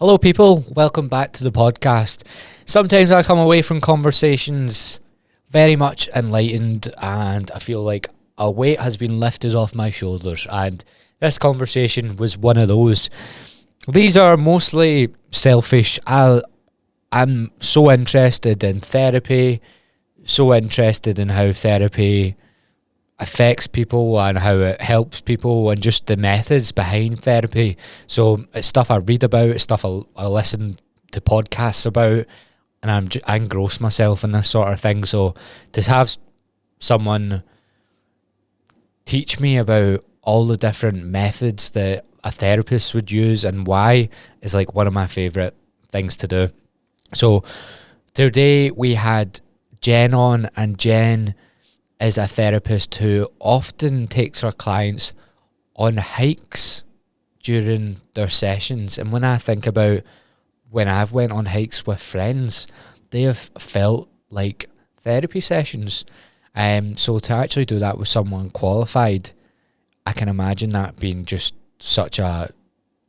Hello people, welcome back to the podcast. Sometimes I come away from conversations very much enlightened and I feel like a weight has been lifted off my shoulders, and this conversation was one of those. These are mostly selfish. I'm so interested in therapy, so interested in how therapy affects people and how it helps people and just the methods behind therapy. So it's stuff I read about, it's stuff I listen to podcasts about, and I engross myself in this sort of thing. So to have someone teach me about all the different methods that a therapist would use and why is like one of my favourite things to do. So today we had Jen on, and Jen is a therapist who often takes her clients on hikes during their sessions. And when I think about when I've went on hikes with friends, they have felt like therapy sessions. So to actually do that with someone qualified, I can imagine that being just such a...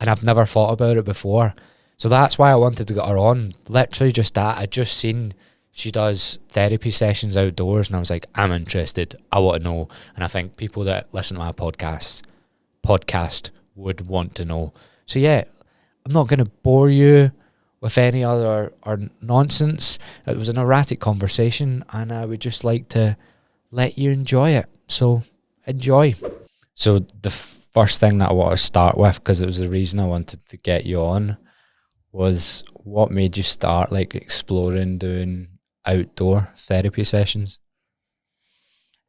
And I've never thought about it before. So that's why I wanted to get her on. Literally just that. I'd just seen she does therapy sessions outdoors, and I was like, I'm interested. I want to know. And I think people that listen to my podcast would want to know. So yeah, I'm not going to bore you with any other or nonsense. It was an erratic conversation, and I would just like to let you enjoy it. So enjoy. So the first thing that I want to start with, because it was the reason I wanted to get you on, was what made you start like exploring doing outdoor therapy sessions?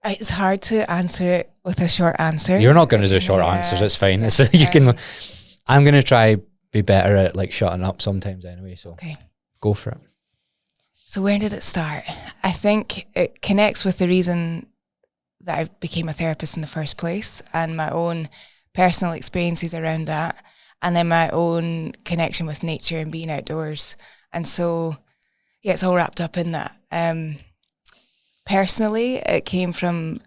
It's hard to answer it with a short answer. You're not going to do short answers. It's fine. It's, you can. I'm going to try be better at like shutting up sometimes anyway. So okay, go for it. So where did it start? I think it connects with the reason that I became a therapist in the first place, and my own personal experiences around that, and then my own connection with nature and being outdoors. And so yeah, it's all wrapped up in that. Personally, it came from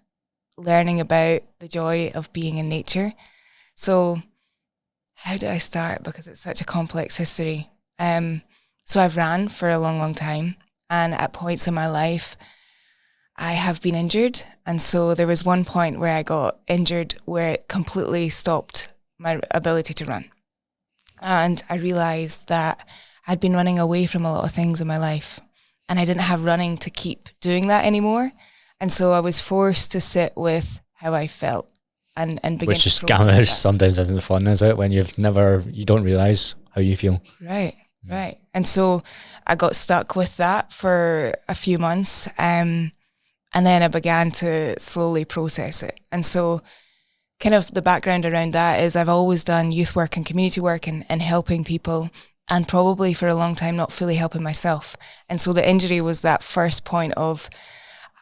learning about the joy of being in nature. So how did I start? Because it's such a complex history. So I've ran for a long, long time. And at points in my life, I have been injured. And so there was one point where I got injured where it completely stopped my ability to run. And I realised that I'd been running away from a lot of things in my life, and I didn't have running to keep doing that anymore. And so I was forced to sit with how I felt and begin Which to is process that. sometimes isn't fun, is it? When you don't realise how you feel. Right. And so I got stuck with that for a few months, and then I began to slowly process it. And so kind of the background around that is I've always done youth work and community work and helping people, and probably for a long time not fully helping myself. And so the injury was that first point of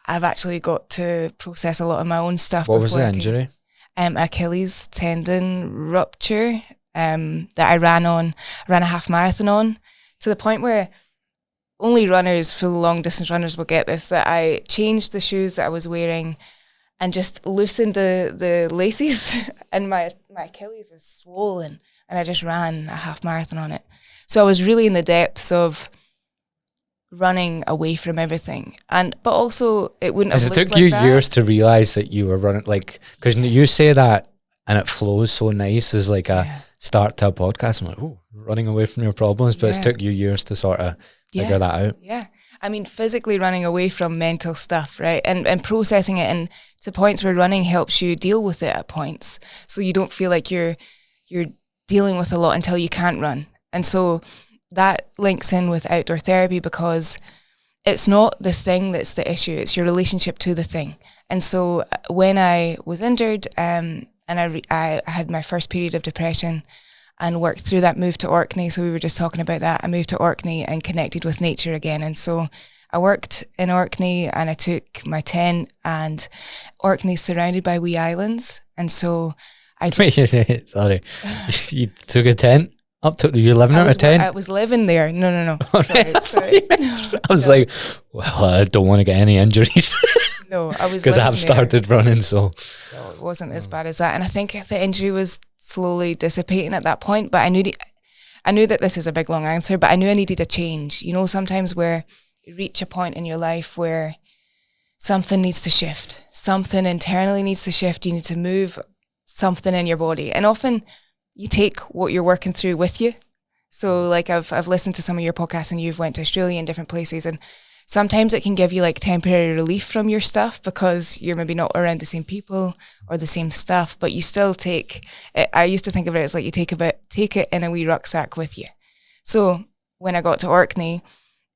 I've actually got to process a lot of my own stuff. What was the injury? Achilles tendon rupture that I ran a half marathon on, to the point where only runners, full long distance runners will get this, that I changed the shoes that I was wearing and just loosened the laces and my Achilles was swollen, and I just ran a half marathon on it. So I was really in the depths of running away from everything, but also it wouldn't have looked like that. It took you years to realise that you were running, like, because you say that and it flows so nice as like a start to a podcast. I'm like, oh, running away from your problems, but it took you years to sort of figure that out. Yeah. I mean, physically running away from mental stuff, right? And processing it, and to points where running helps you deal with it at points. So you don't feel like you're dealing with a lot until you can't run. And so that links in with outdoor therapy, because it's not the thing that's the issue, it's your relationship to the thing. And so when I was injured and I had my first period of depression and worked through that, moved to Orkney. So we were just talking about that. I moved to Orkney and connected with nature again. And so I worked in Orkney and I took my tent, and Orkney's surrounded by wee islands. And so I just... Sorry. You took a tent? You living out of a tent? I was living there. No. Sorry. I was like, well, I don't want to get any injuries. No, I was because I've started running, so no, it wasn't as bad as that. And I think the injury was slowly dissipating at that point, but I knew that this is a big long answer, but I knew I needed a change. You know, sometimes where you reach a point in your life where something needs to shift. Something internally needs to shift. You need to move something in your body. And often you take what you're working through with you. So like I've listened to some of your podcasts and you've went to Australia and different places, and sometimes it can give you like temporary relief from your stuff because you're maybe not around the same people or the same stuff, but you still take it. I used to think of it as like you take it in a wee rucksack with you. So when I got to Orkney,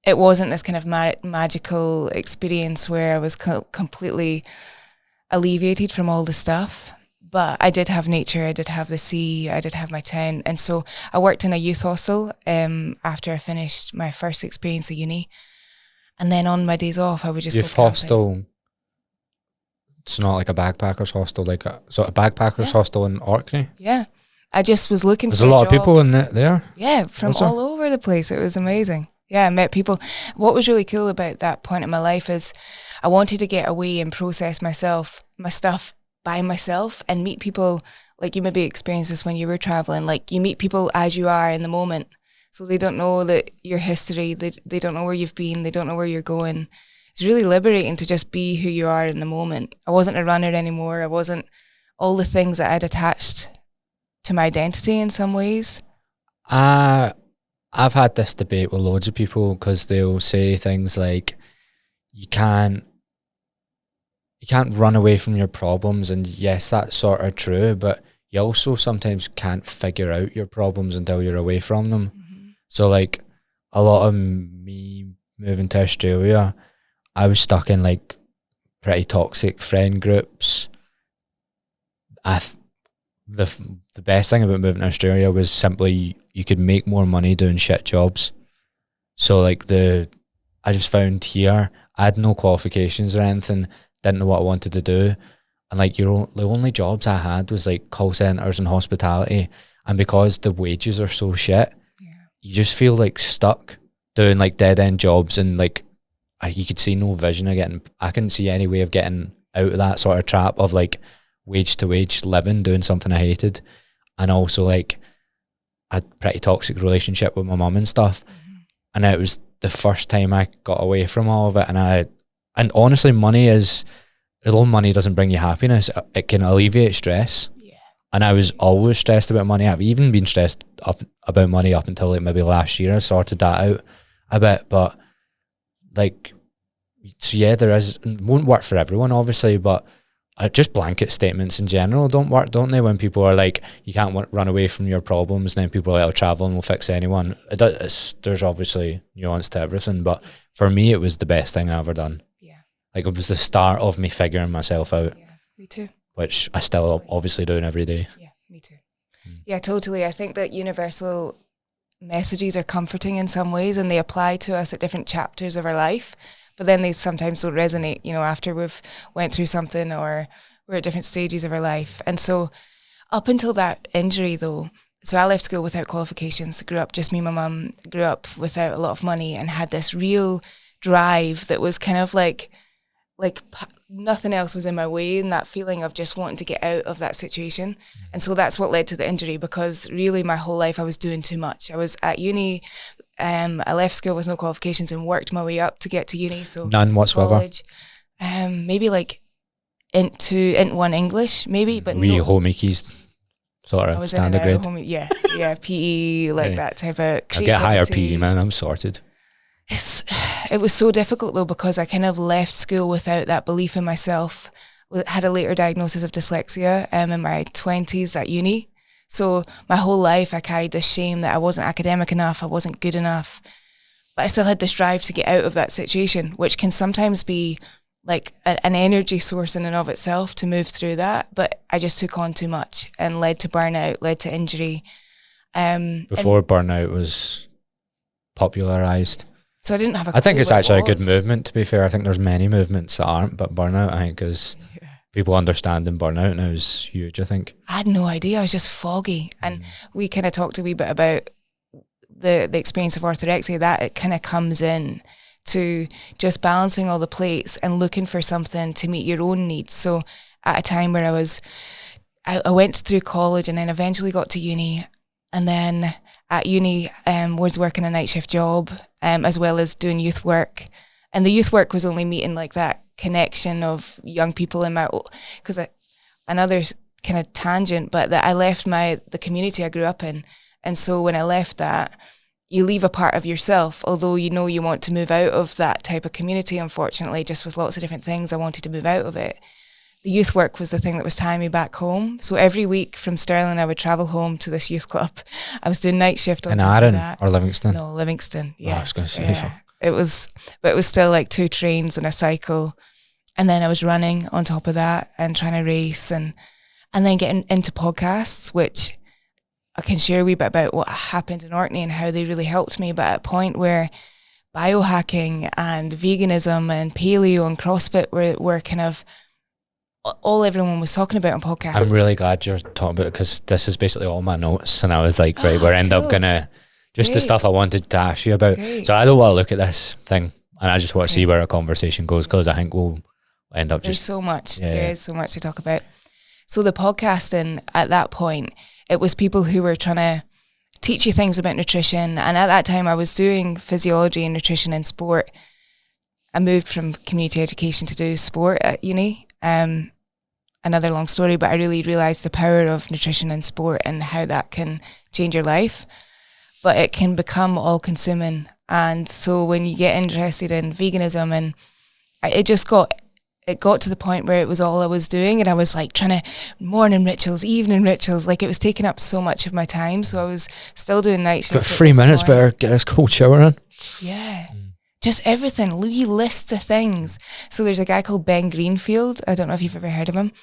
it wasn't this kind of magical experience where I was completely alleviated from all the stuff. But I did have nature, I did have the sea, I did have my tent. And so I worked in a youth hostel after I finished my first experience at uni. And then on my days off, I would just youth go camping. Hostel, it's not like a backpackers hostel, like a backpackers hostel in Orkney? Yeah. I just was looking There's for a lot job. of people in it there? Yeah, from all over the place. It was amazing. Yeah, I met people. What was really cool about that point in my life is I wanted to get away and process my stuff by myself and meet people. Like you maybe experienced this when you were traveling, like you meet people as you are in the moment. So they don't know that your history, they don't know where you've been, they don't know where you're going. It's really liberating to just be who you are in the moment. I wasn't a runner anymore. I wasn't all the things that I'd attached to my identity in some ways. I've had this debate with loads of people because they'll say things like you can't run away from your problems, and yes, that's sort of true, but you also sometimes can't figure out your problems until you're away from them. Mm-hmm. So like a lot of me moving to Australia, I was stuck in like pretty toxic friend groups. The best thing about moving to Australia was simply you could make more money doing shit jobs. So like I just found here, I had no qualifications or anything, didn't know what I wanted to do. And like the only jobs I had was like call centers and hospitality. And because the wages are so shit, you just feel like stuck doing like dead end jobs, and like you could see no vision of getting, I couldn't see any way of getting out of that sort of trap of like wage to wage living, doing something I hated. And also like I had a pretty toxic relationship with my mum and stuff. Mm-hmm. And it was the first time I got away from all of it. And honestly, although money doesn't bring you happiness, it can alleviate stress. Yeah. And I was always stressed about money. I've even been stressed about money up until like maybe last year. I sorted that out a bit, but like, so yeah, it won't work for everyone, obviously, but just blanket statements in general don't work, don't they? When people are like, you can't run away from your problems, and then people are like, traveling will fix anyone. There's obviously nuance to everything, but for me, it was the best thing I ever done. Yeah. Like it was the start of me figuring myself out. Yeah, me too. Which I still obviously doing every day. Yeah, me too. Yeah, totally. I think that universal messages are comforting in some ways, and they apply to us at different chapters of our life. But then they sometimes don't resonate, after we've went through something or we're at different stages of our life. And so up until that injury though, so I left school without qualifications, grew up, just me and my mum, grew up without a lot of money, and had this real drive that was kind of like nothing else was in my way, and that feeling of just wanting to get out of that situation. And so that's what led to the injury, because really my whole life I was doing too much. I was at uni, I left school with no qualifications and worked my way up to get to uni. So none whatsoever. College, maybe like int 1 English, maybe, but we homekies sort of standard grade. Yeah, PE, like that type of. I get higher PE, man. I'm sorted. It was so difficult though, because I kind of left school without that belief in myself. Had a later diagnosis of dyslexia in my 20s at uni. So my whole life I carried this shame that I wasn't academic enough, I wasn't good enough. But I still had this drive to get out of that situation, which can sometimes be like an energy source in and of itself to move through that. But I just took on too much and led to burnout, led to injury. Before burnout was popularised. So I didn't have a clue. I think it's actually a good movement, to be fair. I think there's many movements that aren't, but burnout, I think, is people understanding burnout now is huge, I think. I had no idea. I was just foggy. And we kind of talked a wee bit about the experience of orthorexia, that it kind of comes in to just balancing all the plates and looking for something to meet your own needs. So at a time where I went through college and then eventually got to uni, and then at uni, was working a night shift job, as well as doing youth work. And the youth work was only meeting like that connection of young people in my, because another kind of tangent, but that I left the community I grew up in. And so when I left that, you leave a part of yourself, although you know you want to move out of that type of community, unfortunately, just with lots of different things, I wanted to move out of it. The youth work was the thing that was tying me back home. So every week from Stirling, I would travel home to this youth club. I was doing night shift on In top Arran of that. or Livingston? No, Livingston, Oh, yeah. I was going to say. Yeah. It was still like 2 trains and a cycle. And then I was running on top of that and trying to race and then getting into podcasts, which I can share a wee bit about what happened in Orkney and how they really helped me. But at a point where biohacking and veganism and paleo and CrossFit were kind of all everyone was talking about on podcasts. I'm really glad you're talking about it, because this is basically all my notes, and I was like, right, we're end up gonna just the stuff I wanted to ask you about. Great. So I don't want to look at this thing, and I just want to see where our conversation goes, because I think we'll end up There's so much. Yeah. There is so much to talk about. So the podcasting at that point, it was people who were trying to teach you things about nutrition. And at that time I was doing physiology and nutrition in sport. I moved from community education to do sport at uni. Another long story, but I really realised the power of nutrition in sport and how that can change your life. But it can become all consuming. And so when you get interested in veganism, and it got to the point where it was all I was doing, and I was like trying to morning rituals, evening rituals, like it was taking up so much of my time. So I was still doing night shift. But 3 minutes, better get this cold shower in. Yeah. Just everything, wee lists of things. So there's a guy called Ben Greenfield. I don't know if you've ever heard of him.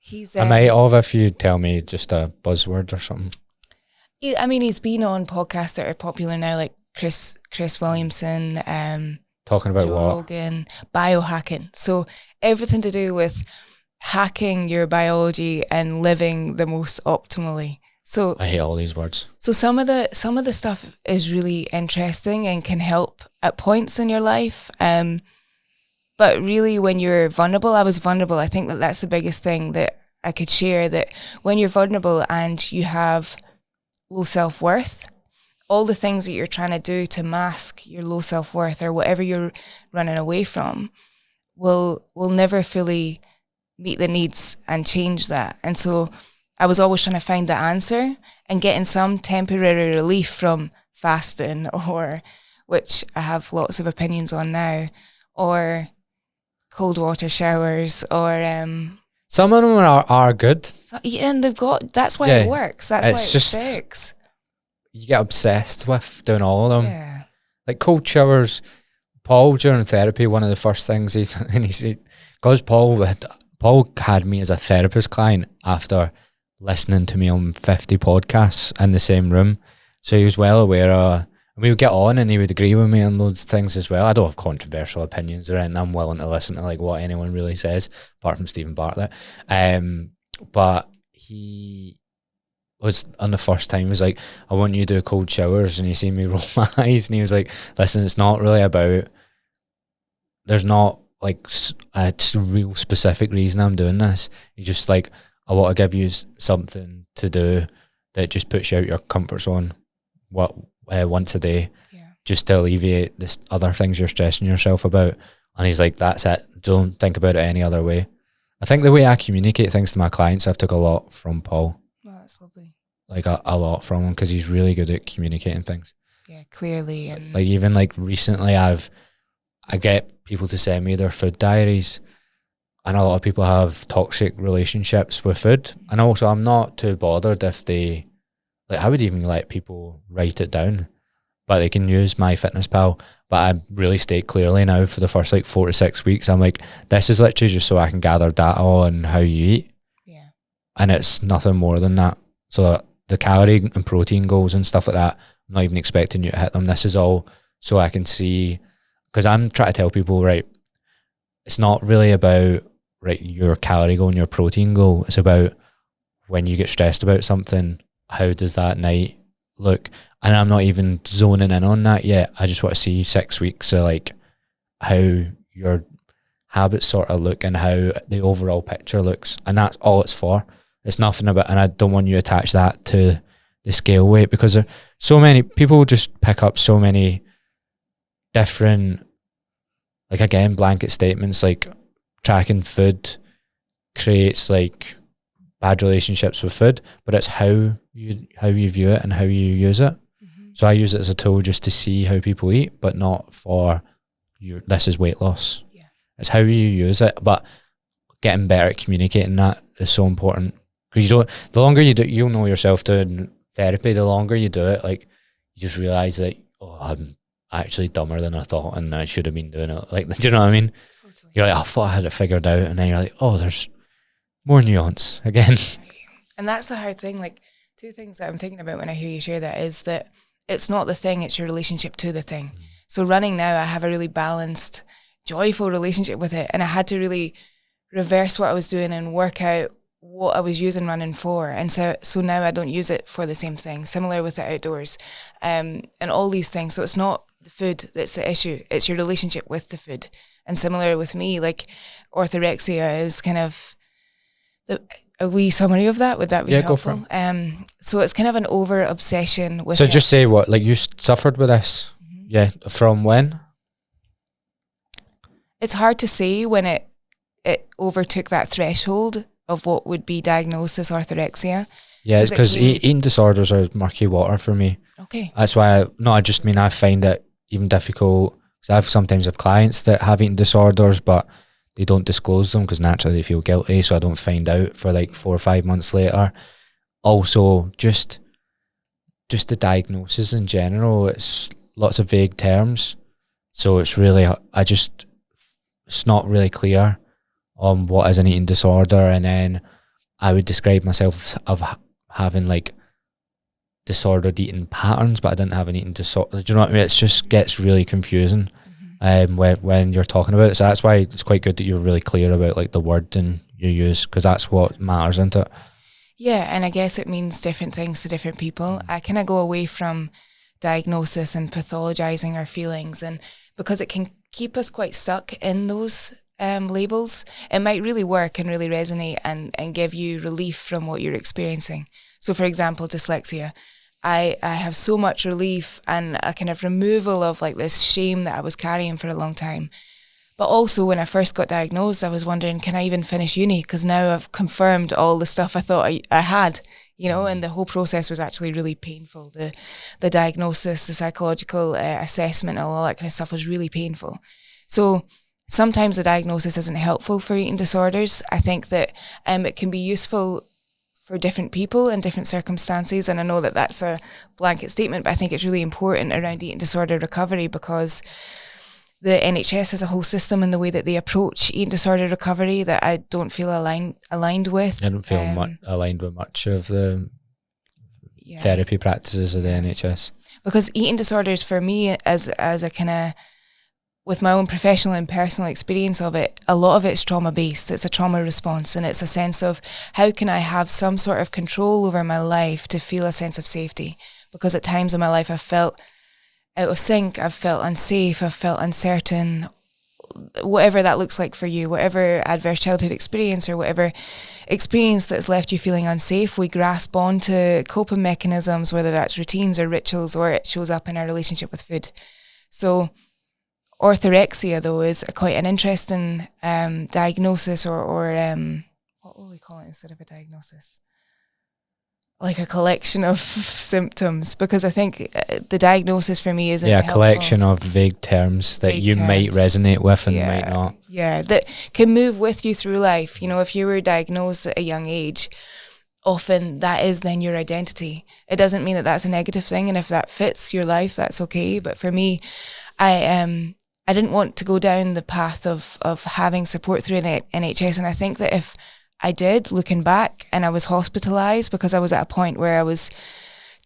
He's I might have if you tell me just a buzzword or something. He's been on podcasts that are popular now, like Chris Williamson, Talking about Joe what? Rogan, biohacking. So everything to do with hacking your biology and living the most optimally. So I hate all these words. So some of the stuff is really interesting and can help at points in your life. But really when you're vulnerable, I was vulnerable. I think that's the biggest thing that I could share, that when you're vulnerable and you have low self-worth, all the things that you're trying to do to mask your low self-worth or whatever you're running away from will never fully meet the needs and change that. And so I was always trying to find the answer and getting some temporary relief from fasting, or, which I have lots of opinions on now, or cold water showers, or some of them are good. so, yeah, and that's why it works. That's why it sticks. You get obsessed with doing all of them. Yeah. Like cold showers. Paul, during therapy, one of the first things he said, because Paul had me as a therapist client after listening to me on 50 podcasts in the same room. So he was well aware of, we would get on and he would agree with me on loads of things as well. I don't have controversial opinions or anything. I'm willing to listen to like what anyone really says, apart from Stephen Bartlett. But he was on the first time, he was like, I want you to do cold showers, and he seen me roll my eyes and he was like, listen, it's not really about, there's not like a real specific reason I'm doing this. He's just like, I want to give you something to do that just puts you out your comfort zone once a day, just to alleviate this other things you're stressing yourself about. And he's like, that's it, don't think about it any other way. I think the way I communicate things to my clients, I've took a lot from Paul. Oh, that's lovely. Like a lot from him, because he's really good at communicating things. Yeah, clearly. And like even like recently I get people to send me their food diaries, and a lot of people have toxic relationships with food. And also I'm not too bothered if they, like I would even let people write it down, but they can use MyFitnessPal. But I really state clearly now for the first like 4 to 6 weeks, I'm like, this is literally just so I can gather data on how you eat. Yeah. And it's nothing more than that. So the calorie and protein goals and stuff like that, I'm not even expecting you to hit them. This is all so I can see, because I'm trying to tell people, right, it's not really about your calorie goal and your protein goal. It's about when you get stressed about something, how does that night look? And I'm not even zoning in on that yet. I just want to see 6 weeks of like how your habits sort of look and how the overall picture looks. And that's all it's for. It's nothing about, and I don't want you to attach that to the scale weight, because there so many people just pick up so many different, like, again, blanket statements, like tracking food creates like bad relationships with food, but it's how you view it and how you use it. So I use it as a tool just to see how people eat, but not for this is weight loss. Yeah. It's how you use it, but getting better at communicating that is so important, because the longer you do, you'll know yourself doing therapy, the longer you do it, like, you just realize that, oh, I'm actually dumber than I thought and I should have been doing it. Like, do you know what I mean? Totally. You're like, I thought I had it figured out, and then you're like, oh, there's more nuance again. And that's the hard thing. Like, two things that I'm thinking about when I hear you share that is that it's not the thing, it's your relationship to the thing. So running now, I have a really balanced, joyful relationship with it. And I had to really reverse what I was doing and work out what I was using running for. And so now I don't use it for the same thing. Similar with the outdoors and all these things. So it's not the food that's the issue, it's your relationship with the food. And similar with me, like, orthorexia is kind of a wee summary of that. Would that be helpful? Go for it. So it's kind of an over obsession with. So just say what, like, you suffered with this. Yeah. From when? It's hard to say when it overtook that threshold of what would be diagnosed as orthorexia. Yeah, because eating disorders are murky water for me. Okay. That's why I find it even difficult, because I've sometimes have clients that have eating disorders, but they don't disclose them because naturally they feel guilty, so I don't find out for like 4 or 5 months later. Also, just the diagnosis in general, it's lots of vague terms, so it's really, it's not really clear on what is an eating disorder. And then I would describe myself of having like disordered eating patterns, but I didn't have an eating disorder. Do you know what I mean? It just gets really confusing when you're talking about it. So that's why it's quite good that you're really clear about like the wording you use, because that's what matters, isn't it? Yeah, and I guess it means different things to different people. I kind of go away from diagnosis and pathologizing our feelings, and because it can keep us quite stuck in those labels, it might really work and really resonate and give you relief from what you're experiencing. So for example, dyslexia, I have so much relief and a kind of removal of like this shame that I was carrying for a long time. But also when I first got diagnosed, I was wondering, can I even finish uni? Because now I've confirmed all the stuff I thought I had, you know, and the whole process was actually really painful. The diagnosis, the psychological assessment, and all that kind of stuff was really painful. So sometimes the diagnosis isn't helpful for eating disorders. I think that it can be useful for different people in different circumstances. And I know that that's a blanket statement, but I think it's really important around eating disorder recovery, because the NHS has a whole system in the way that they approach eating disorder recovery that I don't feel aligned with. I don't feel aligned with much of the therapy practices of the NHS. Because eating disorders for me, as a kind of, with my own professional and personal experience of it, a lot of it's trauma-based. It's a trauma response, and it's a sense of how can I have some sort of control over my life to feel a sense of safety? Because at times in my life I've felt out of sync, I've felt unsafe, I've felt uncertain, whatever that looks like for you, whatever adverse childhood experience or whatever experience that's left you feeling unsafe, we grasp onto coping mechanisms, whether that's routines or rituals, or it shows up in our relationship with food. So orthorexia, though, is quite an interesting diagnosis, or what will we call it instead of a diagnosis? Like a collection of symptoms, because I think the diagnosis for me isn't helpful. Collection of vague terms that you might resonate with and might not. Yeah, that can move with you through life. You know, if you were diagnosed at a young age, often that is then your identity. It doesn't mean that that's a negative thing, and if that fits your life, that's okay. But for me, I didn't want to go down the path of having support through an NHS, and I think that if I did, looking back, and I was hospitalised because I was at a point where I was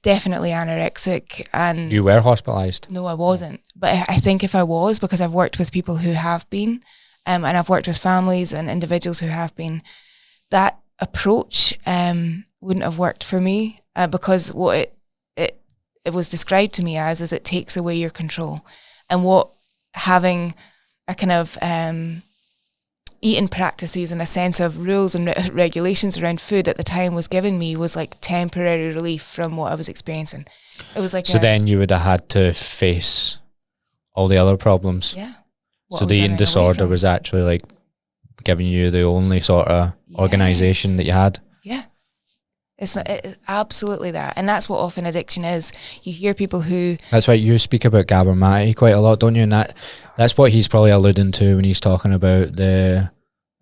definitely anorexic. And you were hospitalised? No, I wasn't. But I think if I was, because I've worked with people who have been, and I've worked with families and individuals who have been, that approach wouldn't have worked for me, because what it was described to me as is it takes away your control. And what having a kind of eating practices and a sense of rules and regulations around food at the time was giving me was like temporary relief from what I was experiencing. It was like so then you would have had to face all the other problems. Yeah. So the eating disorder was actually like giving you the only sort of organisation that you had. Yeah. It's absolutely that. And that's what often addiction is. You hear people who... That's why you speak about Gavin quite a lot, don't you? And that's what he's probably alluding to when he's talking about the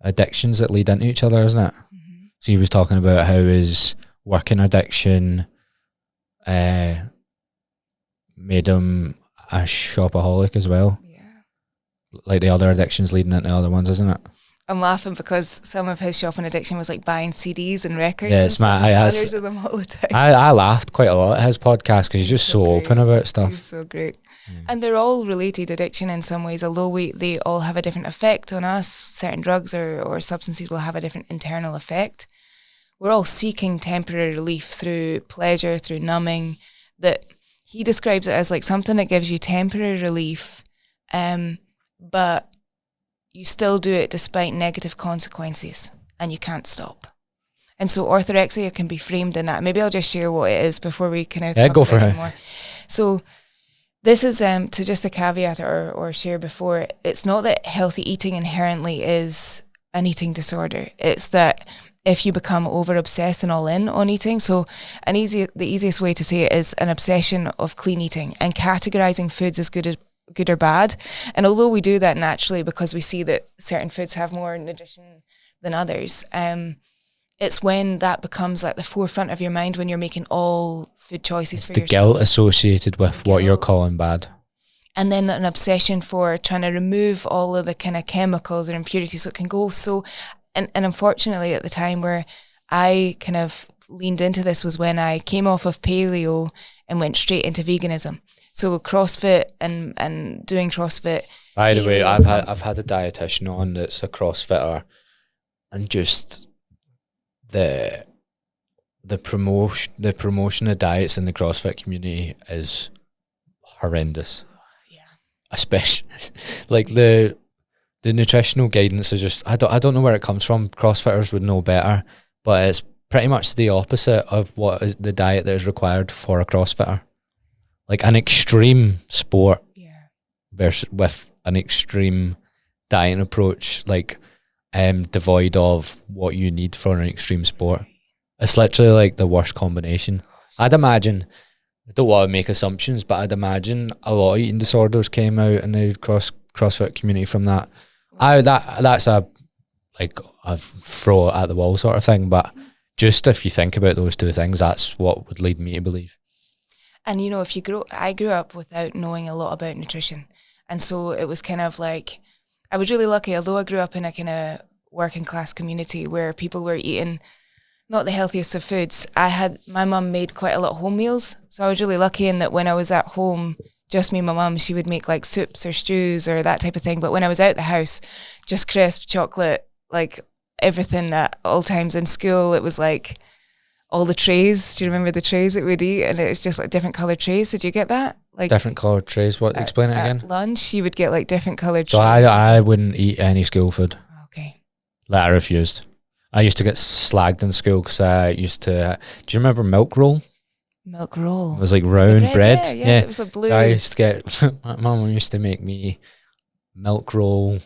addictions that lead into each other, isn't it? Mm-hmm. So he was talking about how his working addiction made him a shopaholic as well. Yeah. Like the other addictions leading into other ones, isn't it? I'm laughing because some of his shopping addiction was like buying CDs and records. Yeah, it's mad. Of them all the time. I laughed quite a lot at his podcast because he's just so open about stuff. He's so great. Yeah. And they're all related addiction in some ways, although they all have a different effect on us. Certain drugs or substances will have a different internal effect. We're all seeking temporary relief through pleasure, through numbing. That he describes it as like something that gives you temporary relief, but you still do it despite negative consequences and you can't stop. And so orthorexia can be framed in that. Maybe I'll just share what it is before we kind of talk about it more. So this is to just a caveat or share before, it's not that healthy eating inherently is an eating disorder. It's that if you become over obsessed and all in on eating, so the easiest way to say it is an obsession of clean eating and categorizing foods as good or bad. And although we do that naturally because we see that certain foods have more nutrition than others, it's when that becomes like the forefront of your mind when you're making all food choices for yourself. It's the guilt associated with what you're calling bad. And then an obsession for trying to remove all of the kind of chemicals or impurities so it can go. So, and unfortunately at the time where I kind of leaned into this was when I came off of paleo and went straight into veganism. So CrossFit and doing CrossFit. By the way, I've had a dietitian on that's a CrossFitter, and just the promotion of diets in the CrossFit community is horrendous. Yeah. Especially like the nutritional guidance is just I don't know where it comes from. CrossFitters would know better, but it's pretty much the opposite of what is the diet that is required for a CrossFitter. Like an extreme sport versus with an extreme diet approach, like devoid of what you need for an extreme sport. It's literally like the worst combination. I'd imagine, I don't want to make assumptions, but I'd imagine a lot of eating disorders came out in the CrossFit community from that. That's a throw it at the wall sort of thing, but just if you think about those two things, that's what would lead me to believe. And you know, I grew up without knowing a lot about nutrition. And so it was kind of like, I was really lucky, although I grew up in a kind of working class community where people were eating not the healthiest of foods. My mum made quite a lot of home meals. So I was really lucky in that when I was at home, just me and my mum, she would make like soups or stews or that type of thing. But when I was out the house, just crisp, chocolate, like everything at all times. In school, it was like all the trays. Do you remember the trays that we'd eat? And it was just like different coloured trays. Did you get that? Like different coloured trays? What? Explain it again. At lunch, you would get like different coloured trays. So I wouldn't eat any school food. Okay. Like I refused. I used to get slagged in school because I used to... Do you remember milk roll? Milk roll. It was like round bread. Yeah, it was a blue... So I used to get... My mum used to make me milk roll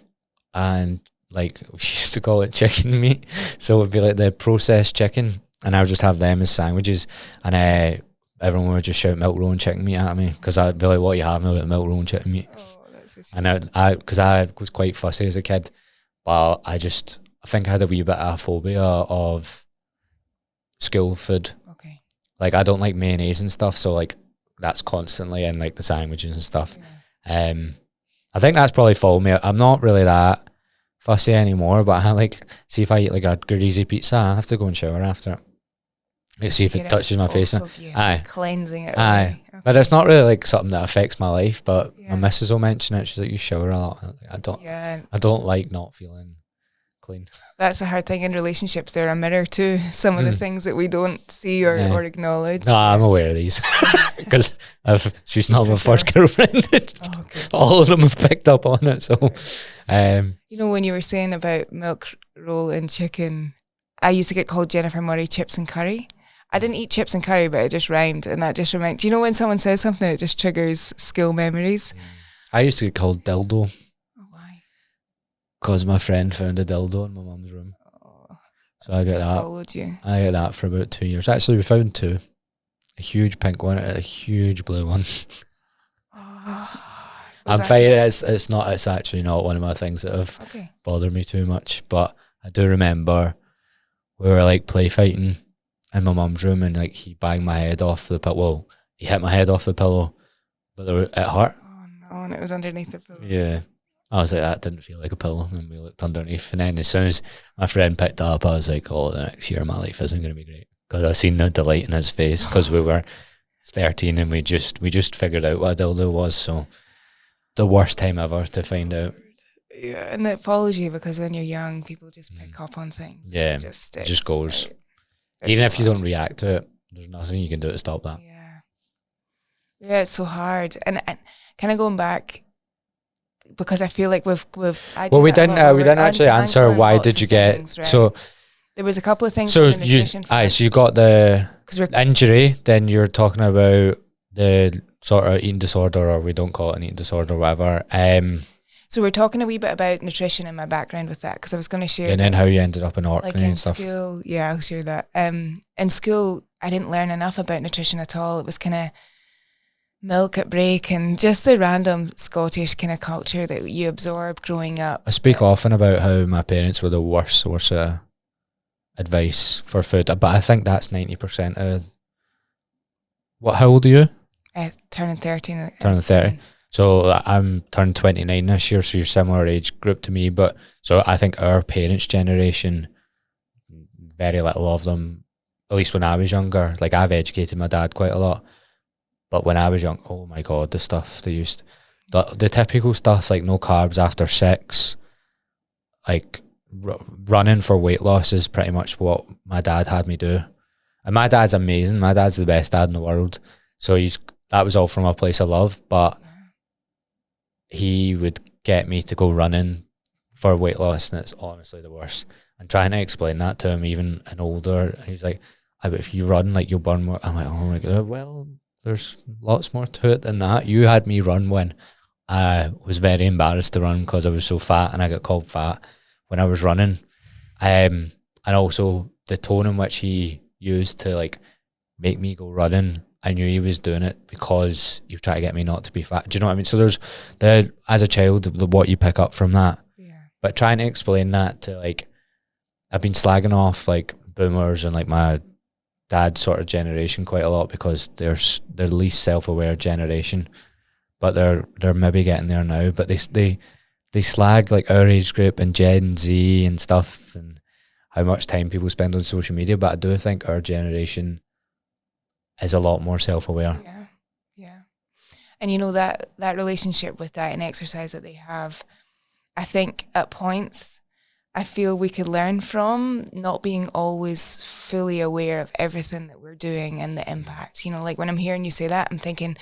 and like we used to call it chicken meat. So it would be like the processed chicken. And I would just have them as sandwiches, and everyone would just shout milk roll and chicken meat at me because I'd be like, "What are you having about milk roll and chicken meat?" Oh, that's a shame. And because I was quite fussy as a kid, but I think I had a wee bit of a phobia of school food. Okay. Like I don't like mayonnaise and stuff, so like that's constantly in like the sandwiches and stuff. Yeah. I think that's probably followed me. I'm not really that fussy anymore, but I like see if I eat like a greasy pizza, I have to go and shower after it. Let's see if it touches my face. Aye. Cleansing it. Aye. Okay. But it's not really like something that affects my life, but my missus will mention it. She's like, you shower a lot. I don't like not feeling clean. That's a hard thing in relationships. They're a mirror to some of the things that we don't see or acknowledge. No, I'm aware of these because she's not my first girlfriend. Okay. All of them have picked up on it. So, you know, when you were saying about milk roll and chicken, I used to get called Jennifer Murray chips and curry. I didn't eat chips and curry, but it just rhymed, and that just reminds. Do you know when someone says something, it just triggers school memories? I used to get called dildo. Oh, why? Because my friend found a dildo in my mum's room. Oh, So I got that. followed you. I got that for about 2 years. Actually, we found two. A huge pink one and a huge blue one. I'm fine. It's actually not one of my things that have bothered me too much. But I do remember we were like play fighting in my mum's room, and like he banged my head off the pillow. Well, he hit my head off the pillow, but it hurt. Oh no, and it was underneath the pillow. Yeah. I was like, that didn't feel like a pillow. And we looked underneath. And then as soon as my friend picked it up, I was like, oh, the next year of my life isn't going to be great. Because I seen the delight in his face because we were 13 and we just figured out what a dildo was. So the worst time ever to find out. Yeah, and it follows you because when you're young, people just pick up on things. Yeah, it just goes. Even if you don't react to it, there's nothing you can do to stop that. Yeah, it's so hard. And kind of going back, because I feel like we didn't actually answer why did you get things, right? So there was a couple of things. So you got the injury, then you're talking about the sort of eating disorder, or we don't call it an eating disorder, or whatever. So we're talking a wee bit about nutrition and my background with that, because I was going to share. And then how you ended up in Orthorexia like and stuff. School, yeah, I'll share that. In school, I didn't learn enough about nutrition at all. It was kind of milk at break and just the random Scottish kind of culture that you absorb growing up. I speak often about how my parents were the worst source of advice for food, but I think that's 90% of how old are you? Turning 13. Turning 30. So I'm turning 29 this year, so you're similar age group to me. But so I think our parents' generation, very little of them, at least when I was younger, like I've educated my dad quite a lot. But when I was young, oh my God, the stuff they used, the typical stuff like no carbs after 6, like running for weight loss is pretty much what my dad had me do. And my dad's amazing. My dad's the best dad in the world. So that was all from a place of love, but he would get me to go running for weight loss, and it's honestly the worst. And trying to explain that to him, even an older, he's like, but if you run, like you'll burn more. I'm like, oh my God, well, there's lots more to it than that. You had me run when I was very embarrassed to run because I was so fat, and I got called fat when I was running. And also the tone in which he used to like make me go running, I knew he was doing it because he was trying to get me not to be fat. Do you know what I mean? So there's as a child, what you pick up from that. Yeah. But trying to explain that to like, I've been slagging off like boomers and like my dad's sort of generation quite a lot because they're the least self-aware generation, but they're maybe getting there now. But they slag like our age group and Gen Z and stuff and how much time people spend on social media. But I do think our generation is a lot more self-aware. Yeah. And you know that relationship with diet and exercise that they have, I think at points I feel we could learn from not being always fully aware of everything that we're doing and the impact. You know, like when I'm hearing you say that, I'm thinking,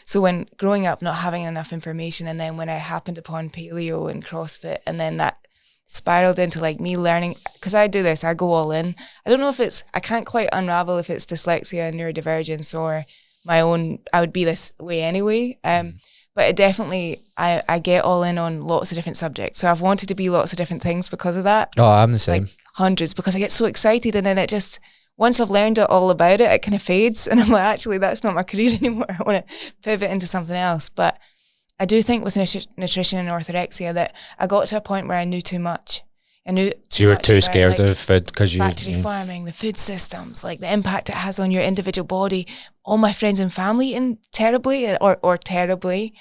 so when growing up not having enough information, and then when I happened upon paleo and CrossFit, and then that spiraled into like me learning, because I do this, I go all in. I don't know if I can't quite unravel if it's dyslexia and neurodivergence or my own, I would be this way anyway. But it definitely, I get all in on lots of different subjects. So I've wanted to be lots of different things because of that. Oh, I'm the same. Like hundreds, because I get so excited, and then it just, once I've learned it all about it, it kind of fades. And I'm like, actually, that's not my career anymore. I want to pivot into something else. But I do think with nutrition and orthorexia that I got to a point where I knew too much. So you were too scared of food because you factory farming, the food systems, like the impact it has on your individual body. All my friends and family eating terribly or terribly,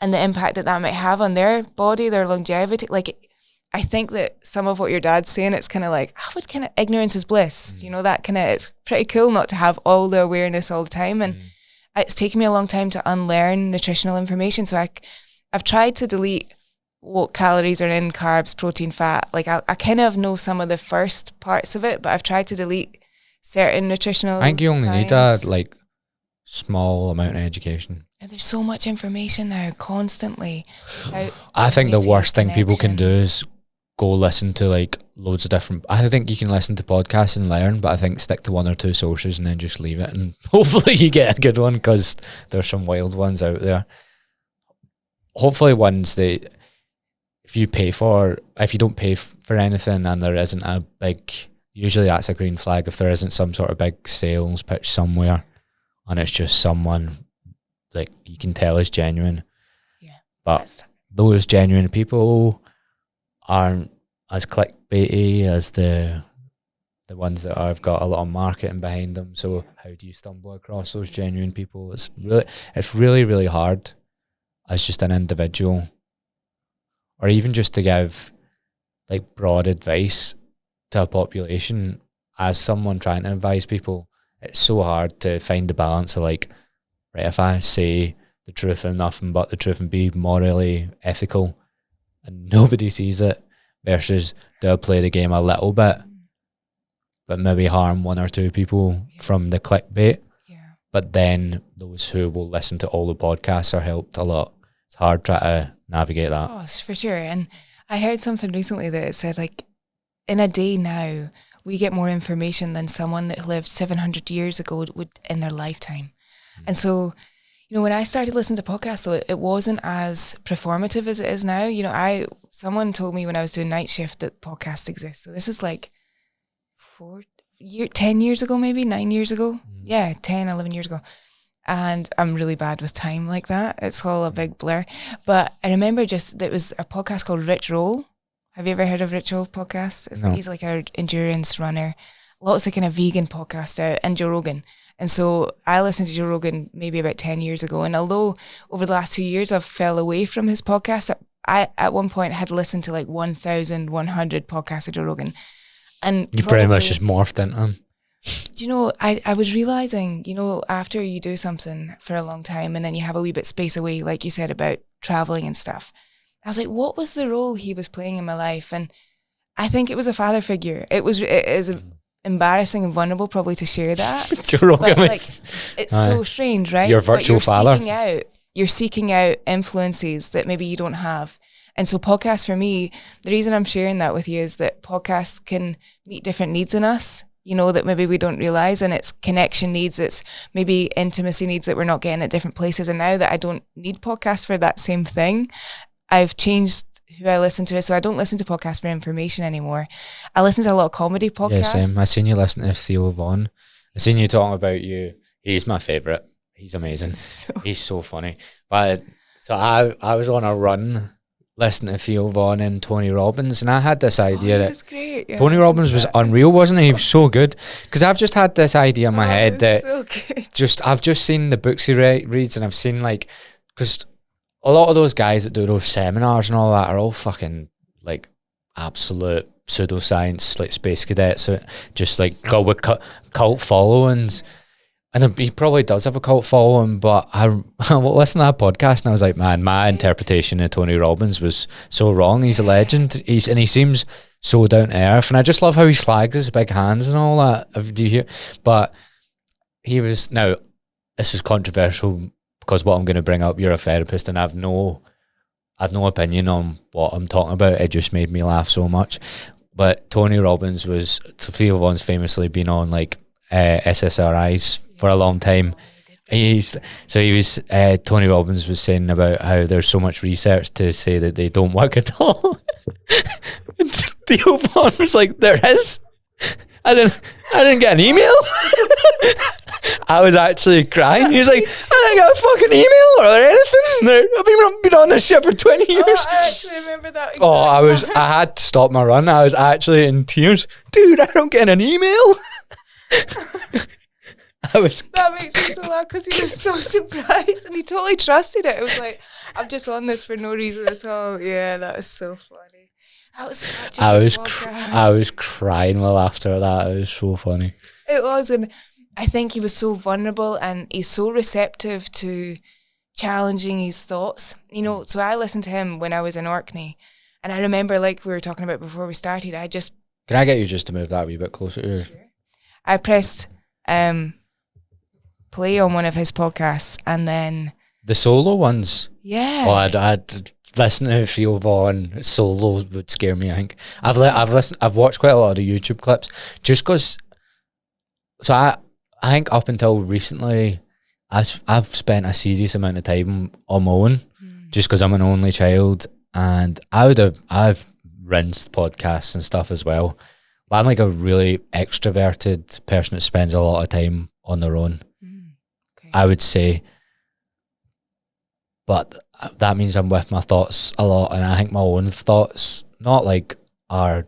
and the impact that might have on their body, their longevity. Like, I think that some of what your dad's saying, it's kind of like, I would kind of, ignorance is bliss. You know, that kind of, it's pretty cool not to have all the awareness all the time. And it's taken me a long time to unlearn nutritional information. So I've tried to delete what calories are in carbs, protein, fat. Like I kind of know some of the first parts of it, but I've tried to delete certain nutritional I think you only need science. a like small amount of education. There's so much information now, constantly. I think the worst thing people can do is go listen to like loads of different. I think you can listen to podcasts and learn, but I think stick to one or two sources and then just leave it, and hopefully you get a good one, because there's some wild ones out there. Hopefully ones that if you don't pay for anything and there isn't a big, usually that's a green flag. If there isn't some sort of big sales pitch somewhere and it's just someone like you can tell is genuine. Yeah. But those genuine people aren't as clickbaity as the ones that have got a lot of marketing behind them. So how do you stumble across those genuine people? It's really, really hard as just an individual, or even just to give like broad advice to a population. As someone trying to advise people, it's so hard to find the balance of like, right, if I say the truth and nothing but the truth and be morally ethical and nobody sees it, versus do I play the game a little bit but maybe harm one or two people from the clickbait. Yeah. But then those who will listen to all the podcasts are helped a lot. It's hard trying to navigate that. Oh, for sure. And I heard something recently that it said like in a day now, we get more information than someone that lived 700 years ago would in their lifetime. And so, you know, when I started listening to podcasts, though, it wasn't as performative as it is now. You know, someone told me when I was doing night shift that podcasts exist. So this is like 10 years ago, maybe 9 years ago. Yeah, 10, 11 years ago. And I'm really bad with time like that. It's all a big blur. But I remember there was a podcast called Rich Roll. Have you ever heard of Rich Roll podcast? No. He's like an endurance runner. Lots of kind of vegan podcasts out, and Joe Rogan. And so I listened to Joe Rogan maybe about 10 years ago. And although over the last 2 years I've fell away from his podcast, I at one point had listened to like 1,100 podcasts of Joe Rogan. And you pretty much just morphed into him. Do you know, I was realising, you know, after you do something for a long time and then you have a wee bit space away, like you said about travelling and stuff, I was like, what was the role he was playing in my life? And I think it was a father figure. It is embarrassing and vulnerable probably to share that. Joe Rogan, like, it's so strange, right? Your virtual father. You're seeking out influences that maybe you don't have. And so podcasts for me, the reason I'm sharing that with you is that podcasts can meet different needs in us, you know, that maybe we don't realise, and it's connection needs, it's maybe intimacy needs that we're not getting at different places. And now that I don't need podcasts for that same thing, I've changed who I listen to. So I don't listen to podcasts for information anymore. I listen to a lot of comedy podcasts. Yeah, same. I seen you listen to Theo Vaughn. I seen you talking about you. He's my favourite. He's amazing. He's so funny. But so I was on a run listening to Theo Vaughn and Tony Robbins, and I had this idea that great. Yeah, Tony Robbins was unreal, wasn't he? He was so good. Because I've just had this idea in my head that I've just seen the books he reads, and I've seen like, because a lot of those guys that do those seminars and all that are all fucking like absolute pseudoscience, like space cadets, just like go with cult followings. And he probably does have a cult following, but I listened to that podcast and I was like, man, my interpretation of Tony Robbins was so wrong. He's a legend. He seems so down to earth, and I just love how he slags his big hands and all that. Do you hear? But he was, now this is controversial because what I'm going to bring up, you're a therapist, and I've no opinion on what I'm talking about. It just made me laugh so much. But Tony Robbins was, Theo Vaughn's famously been on like SSRIs for a long time. Tony Robbins was saying about how there's so much research to say that they don't work at all. And Theo Vaughn was like, there is. I didn't get an email. I was actually crying. He was like, I didn't get a fucking email or anything. I've been on this shit for 20 years. Oh, I actually remember that. Exactly. I had to stop my run. I was actually in tears. Dude, I don't get an email. That makes me so laugh because he was so surprised and he totally trusted it. It was like, I'm just on this for no reason at all. Yeah, that was so funny. That was such a I was crying well after that. It was so funny. It was, and I think he was so vulnerable and he's so receptive to challenging his thoughts. You know, so I listened to him when I was in Orkney, and I remember, like we were talking about before we started, Can I get you just to move that a wee bit closer to you? I pressed play on one of his podcasts, and then the solo ones. Yeah. Oh, I'd listen to Theo Vaughn solo would scare me. I think I've watched quite a lot of the YouTube clips just because. So I think up until recently, I've spent a serious amount of time on my own, just because I'm an only child, and I've rinsed podcasts and stuff as well. But I'm like a really extroverted person that spends a lot of time on their own. Okay. I would say, but that means I'm with my thoughts a lot, and I think my own thoughts not like are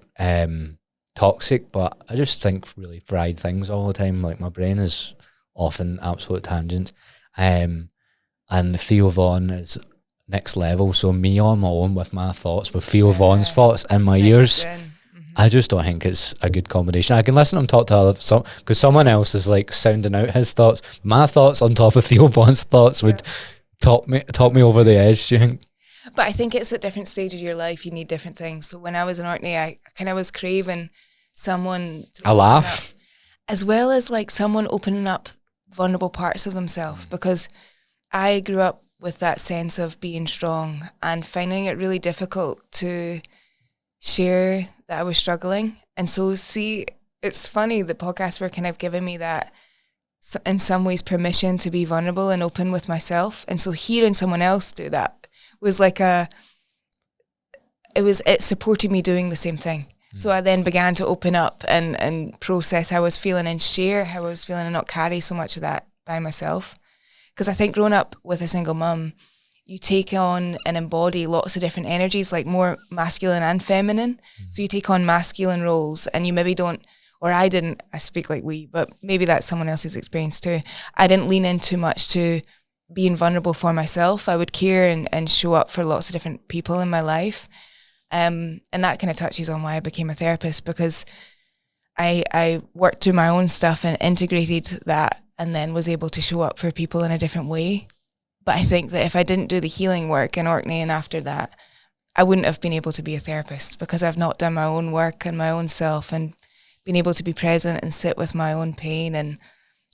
toxic, but I just think really fried things all the time. Like my brain is often absolute tangents, and Theo Vaughn is next level. So me on my own with my thoughts, with Theo Vaughn's thoughts in my ears, I just don't think it's a good combination. I can listen to him talk to because someone else is like sounding out his thoughts. My thoughts on top of Theo Vaughn's thoughts would top me over the edge. Do you think? But I think it's at different stages of your life. You need different things. So when I was in Orkney, I kind of was craving someone to a laugh, as well as like someone opening up vulnerable parts of themselves, because I grew up with that sense of being strong and finding it really difficult to share that I was struggling. And so see, it's funny, the podcasts were kind of giving me that in some ways permission to be vulnerable and open with myself. And so hearing someone else do that was like it supported me doing the same thing. So I then began to open up and process how I was feeling and share how I was feeling and not carry so much of that by myself. Because I think growing up with a single mum, you take on and embody lots of different energies, like more masculine and feminine. So you take on masculine roles, and you maybe don't, or I didn't, I speak like we, but maybe that's someone else's experience too. I didn't lean in too much to being vulnerable for myself. I would care and show up for lots of different people in my life. And that kind of touches on why I became a therapist, because I worked through my own stuff and integrated that, and then was able to show up for people in a different way. But I think that if I didn't do the healing work in Orkney and after that, I wouldn't have been able to be a therapist, because I've not done my own work and my own self and been able to be present and sit with my own pain and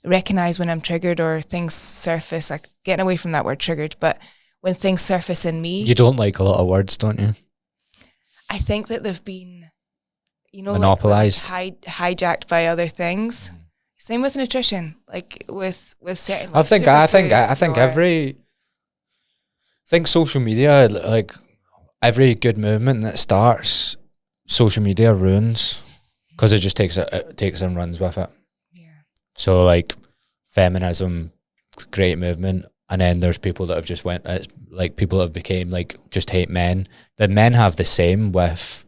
recognize when I'm triggered or things surface, like getting away from that word triggered, but when things surface in me. You don't like a lot of words, don't you? I think that they've been, monopolized, like hijacked by other things. Same with nutrition, like with certain. I think social media, like every good movement that starts, social media ruins, because it just takes and runs with it. Yeah. So like feminism, great movement. And then there's people that have just people have became like just hate men. The men have the same with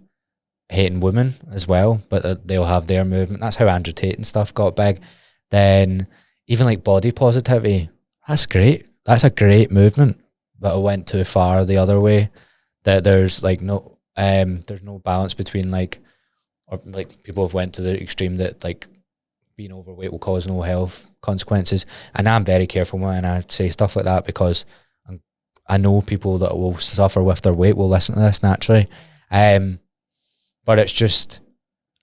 hating women as well, but they'll have their movement. That's how Andrew Tate and stuff got big. Then even like body positivity, that's great. That's a great movement, but it went too far the other way. That there's like there's no balance between people have went to the extreme that like being overweight will cause no health consequences, and I'm very careful when I say stuff like that, because I know people that will suffer with their weight will listen to this naturally, but it's just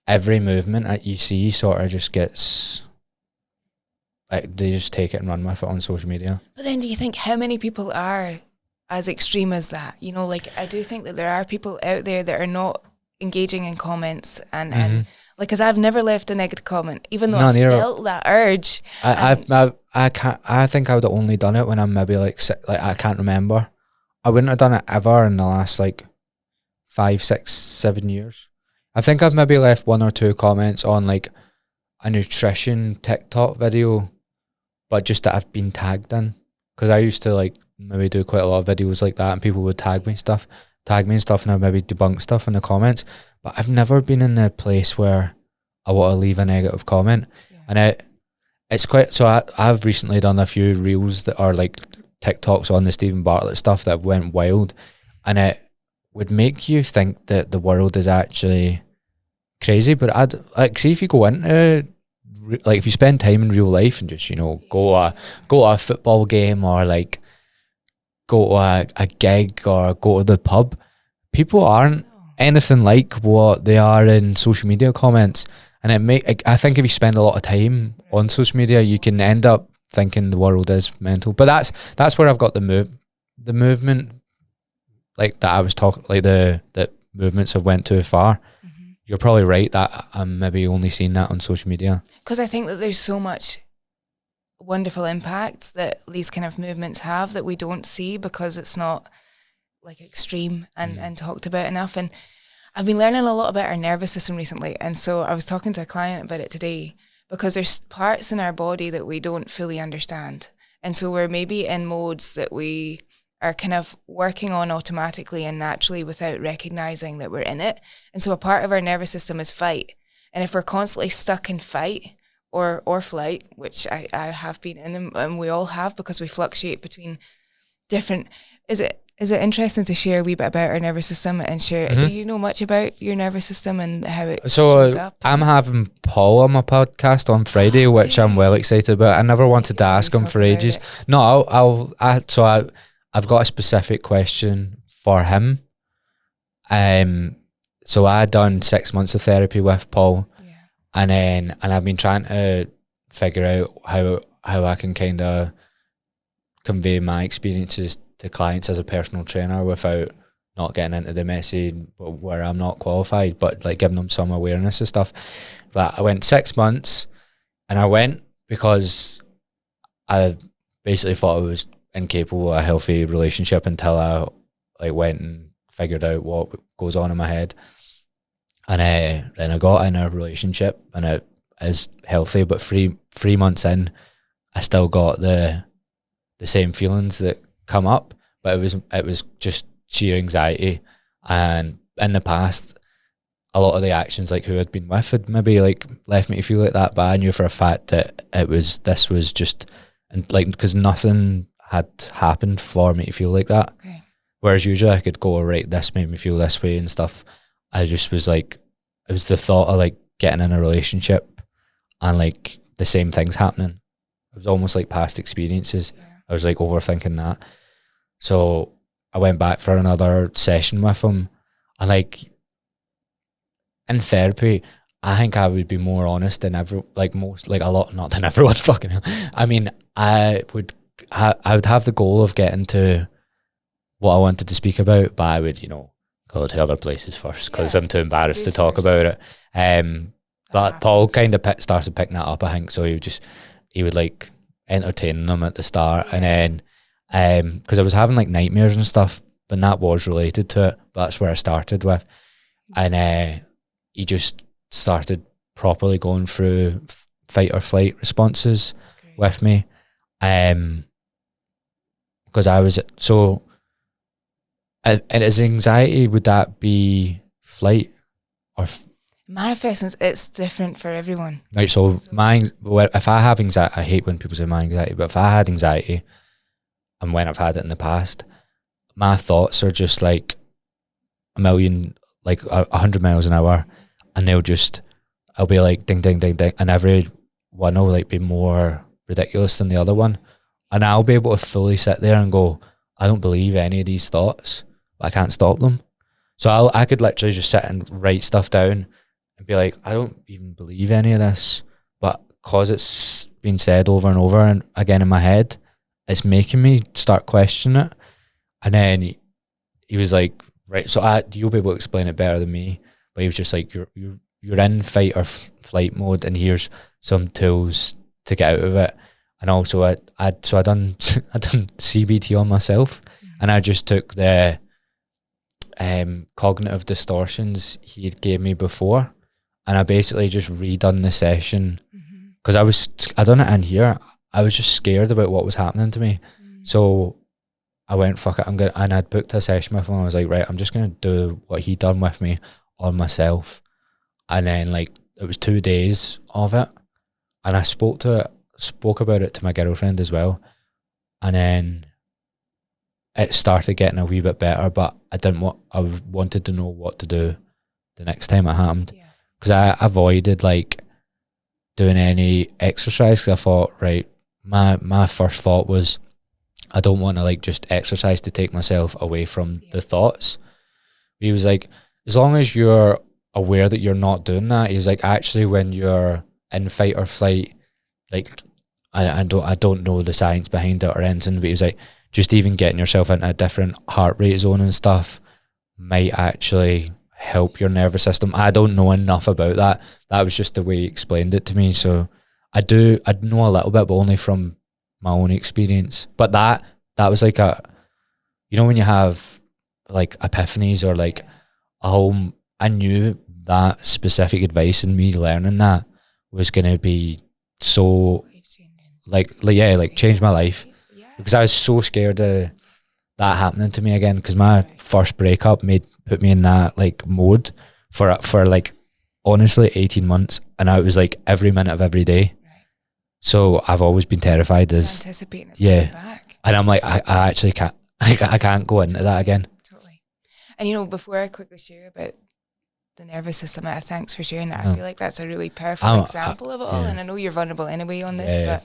every movement that you see sort of just gets they just take it and run with it on social media. But then do you think how many people are as extreme as that? I do think that there are people out there that are not engaging in comments and because I've never left a negative comment, even though I felt that urge. I think I would have only done it when I'm maybe like I can't remember. I wouldn't have done it ever in the last 5, 6, 7 years. I think I've maybe left 1 or 2 comments on like a nutrition TikTok video, but just that I've been tagged in, because I used to maybe do quite a lot of videos like that, and people would tag me and stuff, and I'd maybe debunk stuff in the comments. But I've never been in a place where I want to leave a negative comment. Yeah. And it's quite, so I've recently done a few reels that are like TikToks on the Stephen Bartlett stuff that went wild, and it would make you think that the world is actually crazy. But I'd see if you go into if you spend time in real life and just go to a football game, or go to a gig or go to the pub, people aren't anything like what they are in social media comments. And I think if you spend a lot of time on social media, you can end up thinking the world is mental. But that's where I've got the movement, like that I was talking, like that movements have went too far. You're probably right that I'm maybe only seeing that on social media. Because I think that there's so much wonderful impact that these kind of movements have that we don't see because it's not like extreme and talked about enough. And I've been learning a lot about our nervous system recently. And so I was talking to a client about it today because there's parts in our body that we don't fully understand. And so we're maybe in modes that we are kind of working on automatically and naturally without recognizing that we're in it. And so a part of our nervous system is fight. And if we're constantly stuck in fight or flight, which I have been in, and we all have because we fluctuate between different, is it interesting to share a wee bit about our nervous system and share, do you know much about your nervous system and how it shows up? I'm having Paul on my podcast on Friday, which I'm well excited about. I never wanted to ask him for ages. No, I've got a specific question for him. So I done 6 months of therapy with Paul, and I've been trying to figure out how I can kind of convey my experiences to clients as a personal trainer without not getting into the messy where I'm not qualified, but like giving them some awareness and stuff. But I went 6 months, and I went because I basically thought I was incapable of a healthy relationship until I like went and figured out what goes on in my head. And then I got in a relationship, and it is healthy, but three months in, I still got the same feelings that come up, but it was just sheer anxiety. And in the past, a lot of the actions, like who I'd been with, had maybe like left me to feel like that, but I knew for a fact that this was just, and like, because nothing had happened for me to feel like that. Okay. Whereas usually I could go, right, this made me feel this way and stuff. I just was like, it was the thought of like getting in a relationship and like the same things happening. It was almost like past experiences. I was like overthinking that. So I went back for another session with him, and like in therapy, I think I would be more honest than ever, like most, like a lot, not than everyone, fucking hell. I mean, I would have the goal of getting to what I wanted to speak about, but I would, go to other places first because I'm too embarrassed to talk about it. But Paul kind of started picking that up, I think. So he would like entertain them at the start, and then because I was having like nightmares and stuff, but that was related to it. But that's where I started with, and he just started properly going through fight or flight responses with me, because I was so. And is anxiety, would that be flight or manifesting? It's different for everyone. Right, so if I have anxiety, I hate when people say my anxiety, but if I had anxiety, and when I've had it in the past, my thoughts are just like a million, like 100 miles an hour, and I'll be like ding, ding, ding, ding, and every one will like be more ridiculous than the other one, and I'll be able to fully sit there and go, I don't believe any of these thoughts, but I can't stop them. So I could literally just sit and write stuff down and be like, I don't even believe any of this, but because it's been said over and over and again in my head, it's making me start questioning it. And then he was like, right, so you'll be able to explain it better than me, but he was just like, you're in fight or flight mode, and here's some tools to get out of it. And also I done CBT on myself, and I just took the cognitive distortions he had gave me before, and I basically just redone the session because I done it in here. I was just scared about what was happening to me, so I went, fuck it, and I'd booked a session with him. I was like, right, I'm just gonna do what he done with me on myself, and then like it was 2 days of it, and I spoke about it to my girlfriend as well, and then it started getting a wee bit better, but I wanted to know what to do the next time it happened, because I avoided like doing any exercise, because I thought, right, my first thought was I don't want to like just exercise to take myself away from the thoughts. He was like, as long as you're aware that you're not doing that, he's like, actually when you're in fight or flight, like I don't know the science behind it or anything, but he was like, just even getting yourself into a different heart rate zone and stuff might actually help your nervous system. I don't know enough about that. That was just the way he explained it to me. So I know a little bit, but only from my own experience. But that was like when you have like epiphanies or like I knew that specific advice and me learning that was going to be so like change my life, because I was so scared of that happening to me again, because my first breakup put me in that like mode for like honestly 18 months, and I was like every minute of every day. So I've always been terrified as anticipating it's coming back. And I'm like I actually can't I can't go into that again. Totally. And before I quickly share about the nervous system, thanks for sharing that. I feel like that's a really powerful example of it all, and I know you're vulnerable anyway on this, but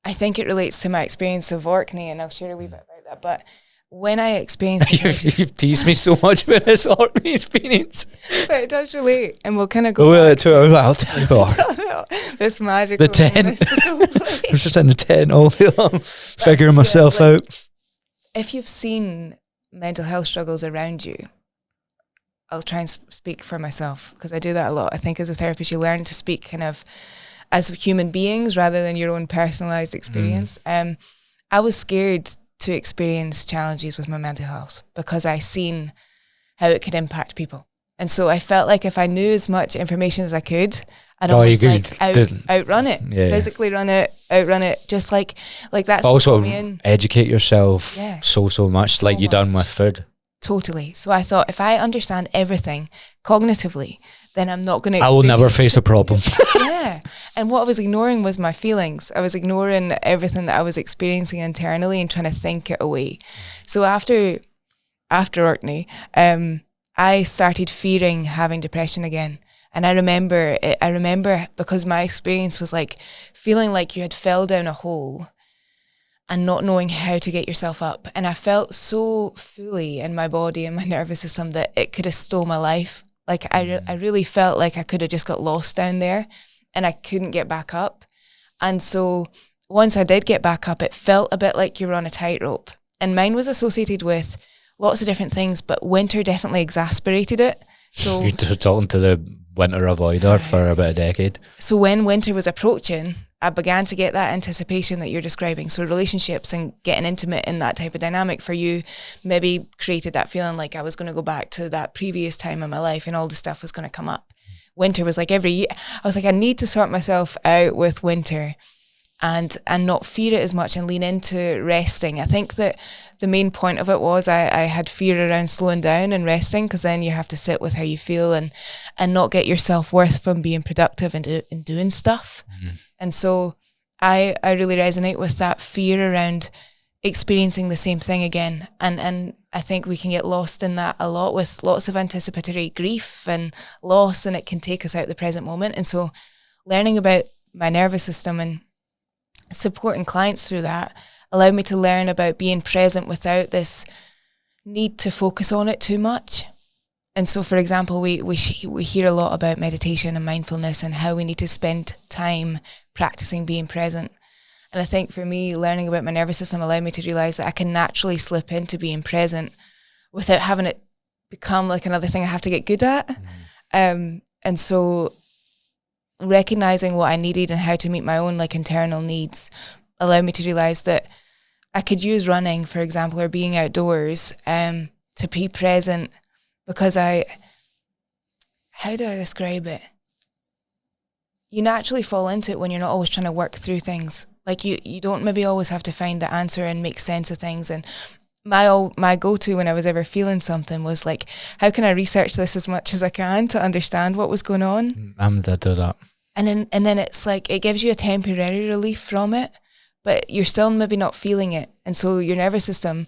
I think it relates to my experience of Orkney, and I'll share a wee bit about that. But when I experienced you've teased me so much about this Orkney experience, but it does relate, and we'll kind of go I'll tell you about this magical, the tent. mystical place. I was just in the tent all day long, figuring myself out. If you've seen mental health struggles around you, I'll try and speak for myself, because I do that a lot. I think as a therapist, you learn to speak kind of as human beings rather than your own personalized experience. I was scared to experience challenges with my mental health because I seen how it could impact people. And so I felt like if I knew as much information as I could, I'd almost outrun it, physically outrun it, just like that's also educate yourself so much, like you done with food. Totally. So I thought, if I understand everything cognitively, then I'm not going to. I will never face a problem. And what I was ignoring was my feelings. I was ignoring everything that I was experiencing internally and trying to think it away. So after Orkney, I started fearing having depression again. And I remember because my experience was like feeling like you had fell down a hole and not knowing how to get yourself up. And I felt so fully in my body and my nervous system that it could have stole my life. Like I really felt like I could have just got lost down there and I couldn't get back up. And so once I did get back up, it felt a bit like you were on a tightrope. And mine was associated with lots of different things, but winter definitely exacerbated it. So you're talking to the winter avoider for about a decade. So when winter was approaching, I began to get that anticipation that you're describing. So relationships and getting intimate in that type of dynamic for you maybe created that feeling like I was going to go back to that previous time in my life and all the stuff was going to come up. Winter was like every year. I was like, I need to sort myself out with winter and not fear it as much and lean into resting. I think that the main point of it was I had fear around slowing down and resting, because then you have to sit with how you feel and not get your self-worth from being productive and doing stuff. And so I really resonate with that fear around experiencing the same thing again. And I think we can get lost in that a lot with lots of anticipatory grief and loss, and it can take us out the present moment. And so learning about my nervous system and supporting clients through that allowed me to learn about being present without this need to focus on it too much. And so, for example, we hear a lot about meditation and mindfulness and how we need to spend time practicing being present. And I think for me, learning about my nervous system allowed me to realize that I can naturally slip into being present without having it become like another thing I have to get good at. And so recognizing what I needed and how to meet my own like internal needs allowed me to realize that I could use running, for example, or being outdoors to be present, because how do I describe it? You naturally fall into it when you're not always trying to work through things. Like you don't maybe always have to find the answer and make sense of things. And my go-to when I was ever feeling something was like, how can I research this as much as I can to understand what was going on? I'm to do that. And then it's like, it gives you a temporary relief from it, but you're still maybe not feeling it. And so your nervous system,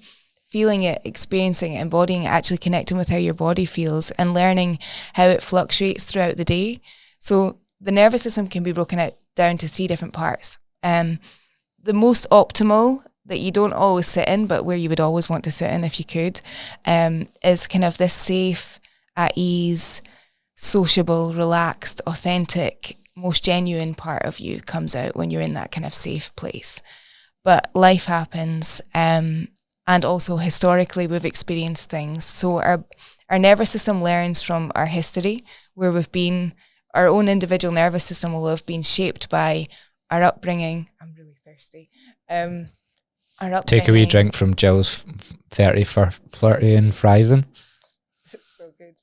feeling it, experiencing it, embodying it, actually connecting with how your body feels and learning how it fluctuates throughout the day. So the nervous system can be broken out down to 3 different parts. the most optimal that you don't always sit in, but where you would always want to sit in if you could, is kind of this safe, at ease, sociable, relaxed, authentic, most genuine part of you comes out when you're in that kind of safe place. But life happens, and also historically we've experienced things. So our nervous system learns from our history, where we've been, our own individual nervous system will have been shaped by our upbringing. I'm really thirsty. Our upbringing. Take a wee drink from Jill's 30 for flirty and thriving. It's so good.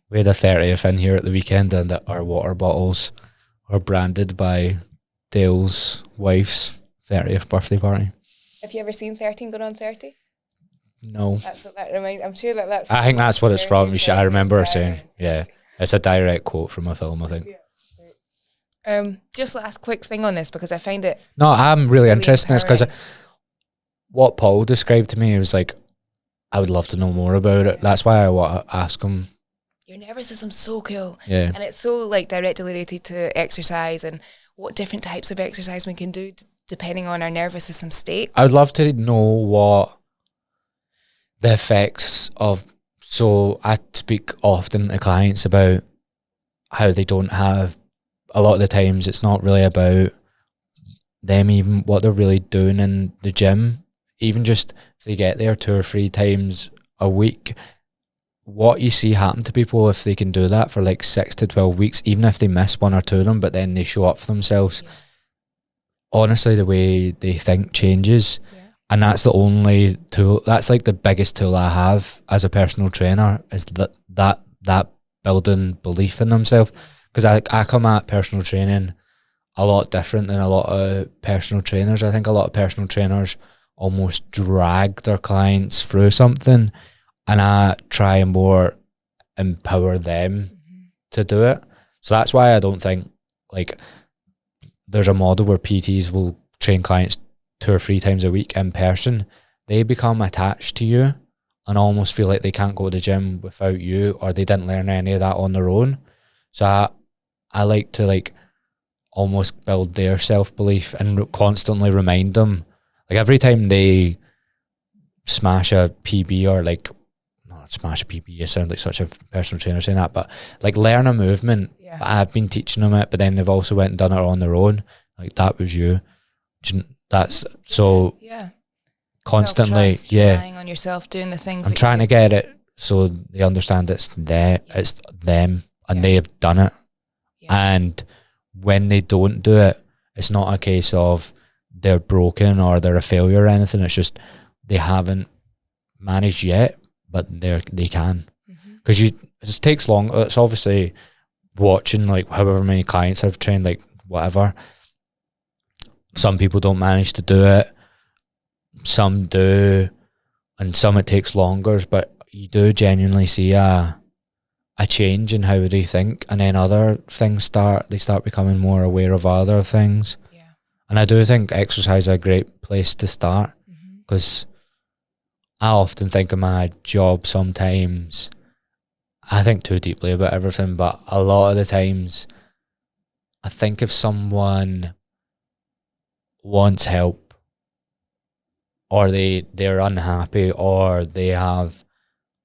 We had a 30th in here at the weekend, and our water bottles are branded by Dale's wife's 30th birthday party. Have you ever seen 13 going on 30? No. That's what that reminds. I'm sure that's. I think that's what it's from. I remember her saying, 30. yeah. It's a direct quote from a film, I think. Yeah. Just last quick thing on this, because I find it. No, I'm really interested in this because empowering. what Paul described to me was like, I would love to know more about it. That's why I want to ask him. Your nervous system's so cool. Yeah. And it's so like directly related to exercise and what different types of exercise we can do depending on our nervous system state. I would love to know what the effects of. So I speak often to clients about how they don't have. A lot of the times it's not really about them, even what they're really doing in the gym. Even just if they get there 2 or 3 times a week, what you see happen to people if they can do that for like 6 to 12 weeks, even if they miss 1 or 2 of them, but then they show up for themselves. Yeah. Honestly, the way they think changes. Yeah. And that's the only tool, that's like the biggest tool I have as a personal trainer, is that building belief in themselves. Because I come at personal training a lot different than a lot of personal trainers. I think a lot of personal trainers almost drag their clients through something, and I try and more empower them to do it. So that's why I don't think like there's a model where PTs will train clients 2 or 3 times a week in person. They become attached to you and almost feel like they can't go to the gym without you, or they didn't learn any of that on their own. So I like to like almost build their self-belief and constantly remind them, like every time they smash a PB or like, not smash a PB, you sound like such a personal trainer saying that, but like learn a movement. Yeah. I've been teaching them it, but then they've also went and done it on their own. Like that was you. That's so yeah. Constantly, Self-trust, yeah. relying on yourself, doing the things. I'm trying to get it so they understand it's them, and they have done it. Yeah. And when they don't do it, it's not a case of they're broken or they're a failure or anything. It's just they haven't managed yet, but they can. Because it takes long. It's obviously watching like however many clients I've trained, like whatever. Some people don't manage to do it. Some do, and some it takes longer. But you do genuinely see a change in how they think, and then other things start becoming more aware of other things. Yeah. And I do think exercise is a great place to start, because I often think of my job sometimes, I think too deeply about everything, but a lot of the times I think if someone wants help, or they're unhappy, or they have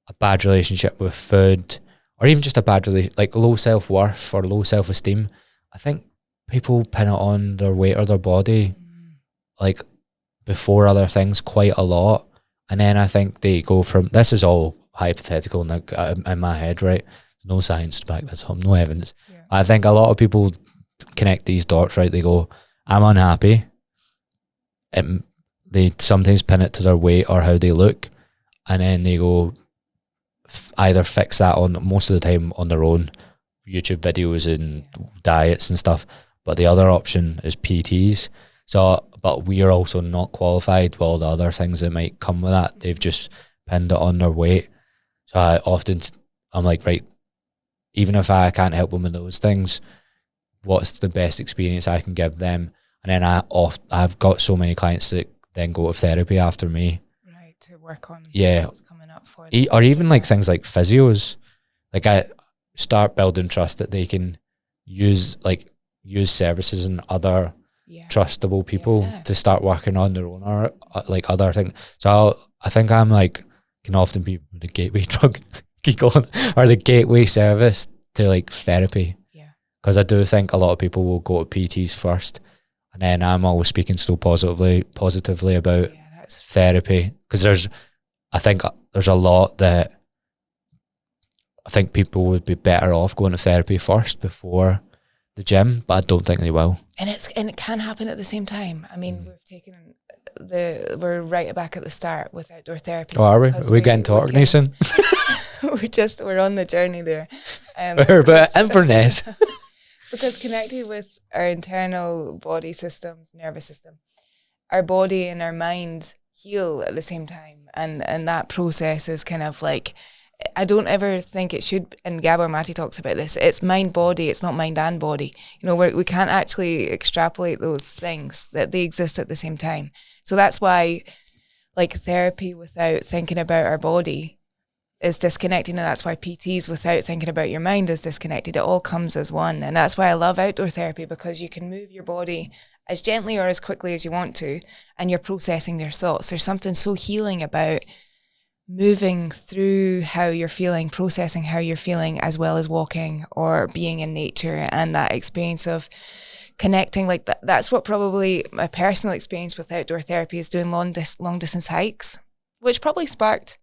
a bad relationship with food, or even just a bad like low self-worth or low self-esteem, I think people pin it on their weight or their body like before other things quite a lot. And then I think they go from, this is all hypothetical in my head, right? No science to back this up, no evidence. Yeah. I think a lot of people connect these dots, right? They go, I'm unhappy. They sometimes pin it to their weight or how they look, and then they go either fix that on, most of the time on their own, YouTube videos and diets and stuff, but the other option is PTs. So, but we are also not qualified with all the other things that might come with that. They've just pinned it on their weight. So I'm like, right, even if I can't help them with those things, what's the best experience I can give them? And then I've got so many clients that then go to therapy after me. Right, to work on what's coming up for them. Or even like things like physios. Like I start building trust that they can use services and other trustable people Yeah. to start working on their own or like other things. So I think I'm like, can often be the gateway drug, keep going, or the gateway service to like therapy. Yeah. Because I do think a lot of people will go to PTs first, and then I'm always speaking so positively about therapy, because I think there's a lot that I think people would be better off going to therapy first before the gym, but I don't think they will. And it can happen at the same time. I mean, we're right back at the start with outdoor therapy. Oh, are we? Are we getting to Orkney soon? we're on the journey there. We're about Inverness. Because connected with our internal body systems, nervous system, our body and our mind heal at the same time. And that process is kind of like, I don't ever think it should, and Gabor Mate talks about this, it's mind-body, it's not mind and body. You know, we can't actually extrapolate those things, that they exist at the same time. So that's why, like, therapy without thinking about our body is disconnecting, and that's why PTs without thinking about your mind is disconnected. It all comes as one, and that's why I love outdoor therapy, because you can move your body as gently or as quickly as you want to, and you're processing your thoughts. There's something so healing about moving through how you're feeling, processing how you're feeling, as well as walking or being in nature, and that experience of connecting. Like that's what probably my personal experience with outdoor therapy is, doing long distance hikes, which probably sparked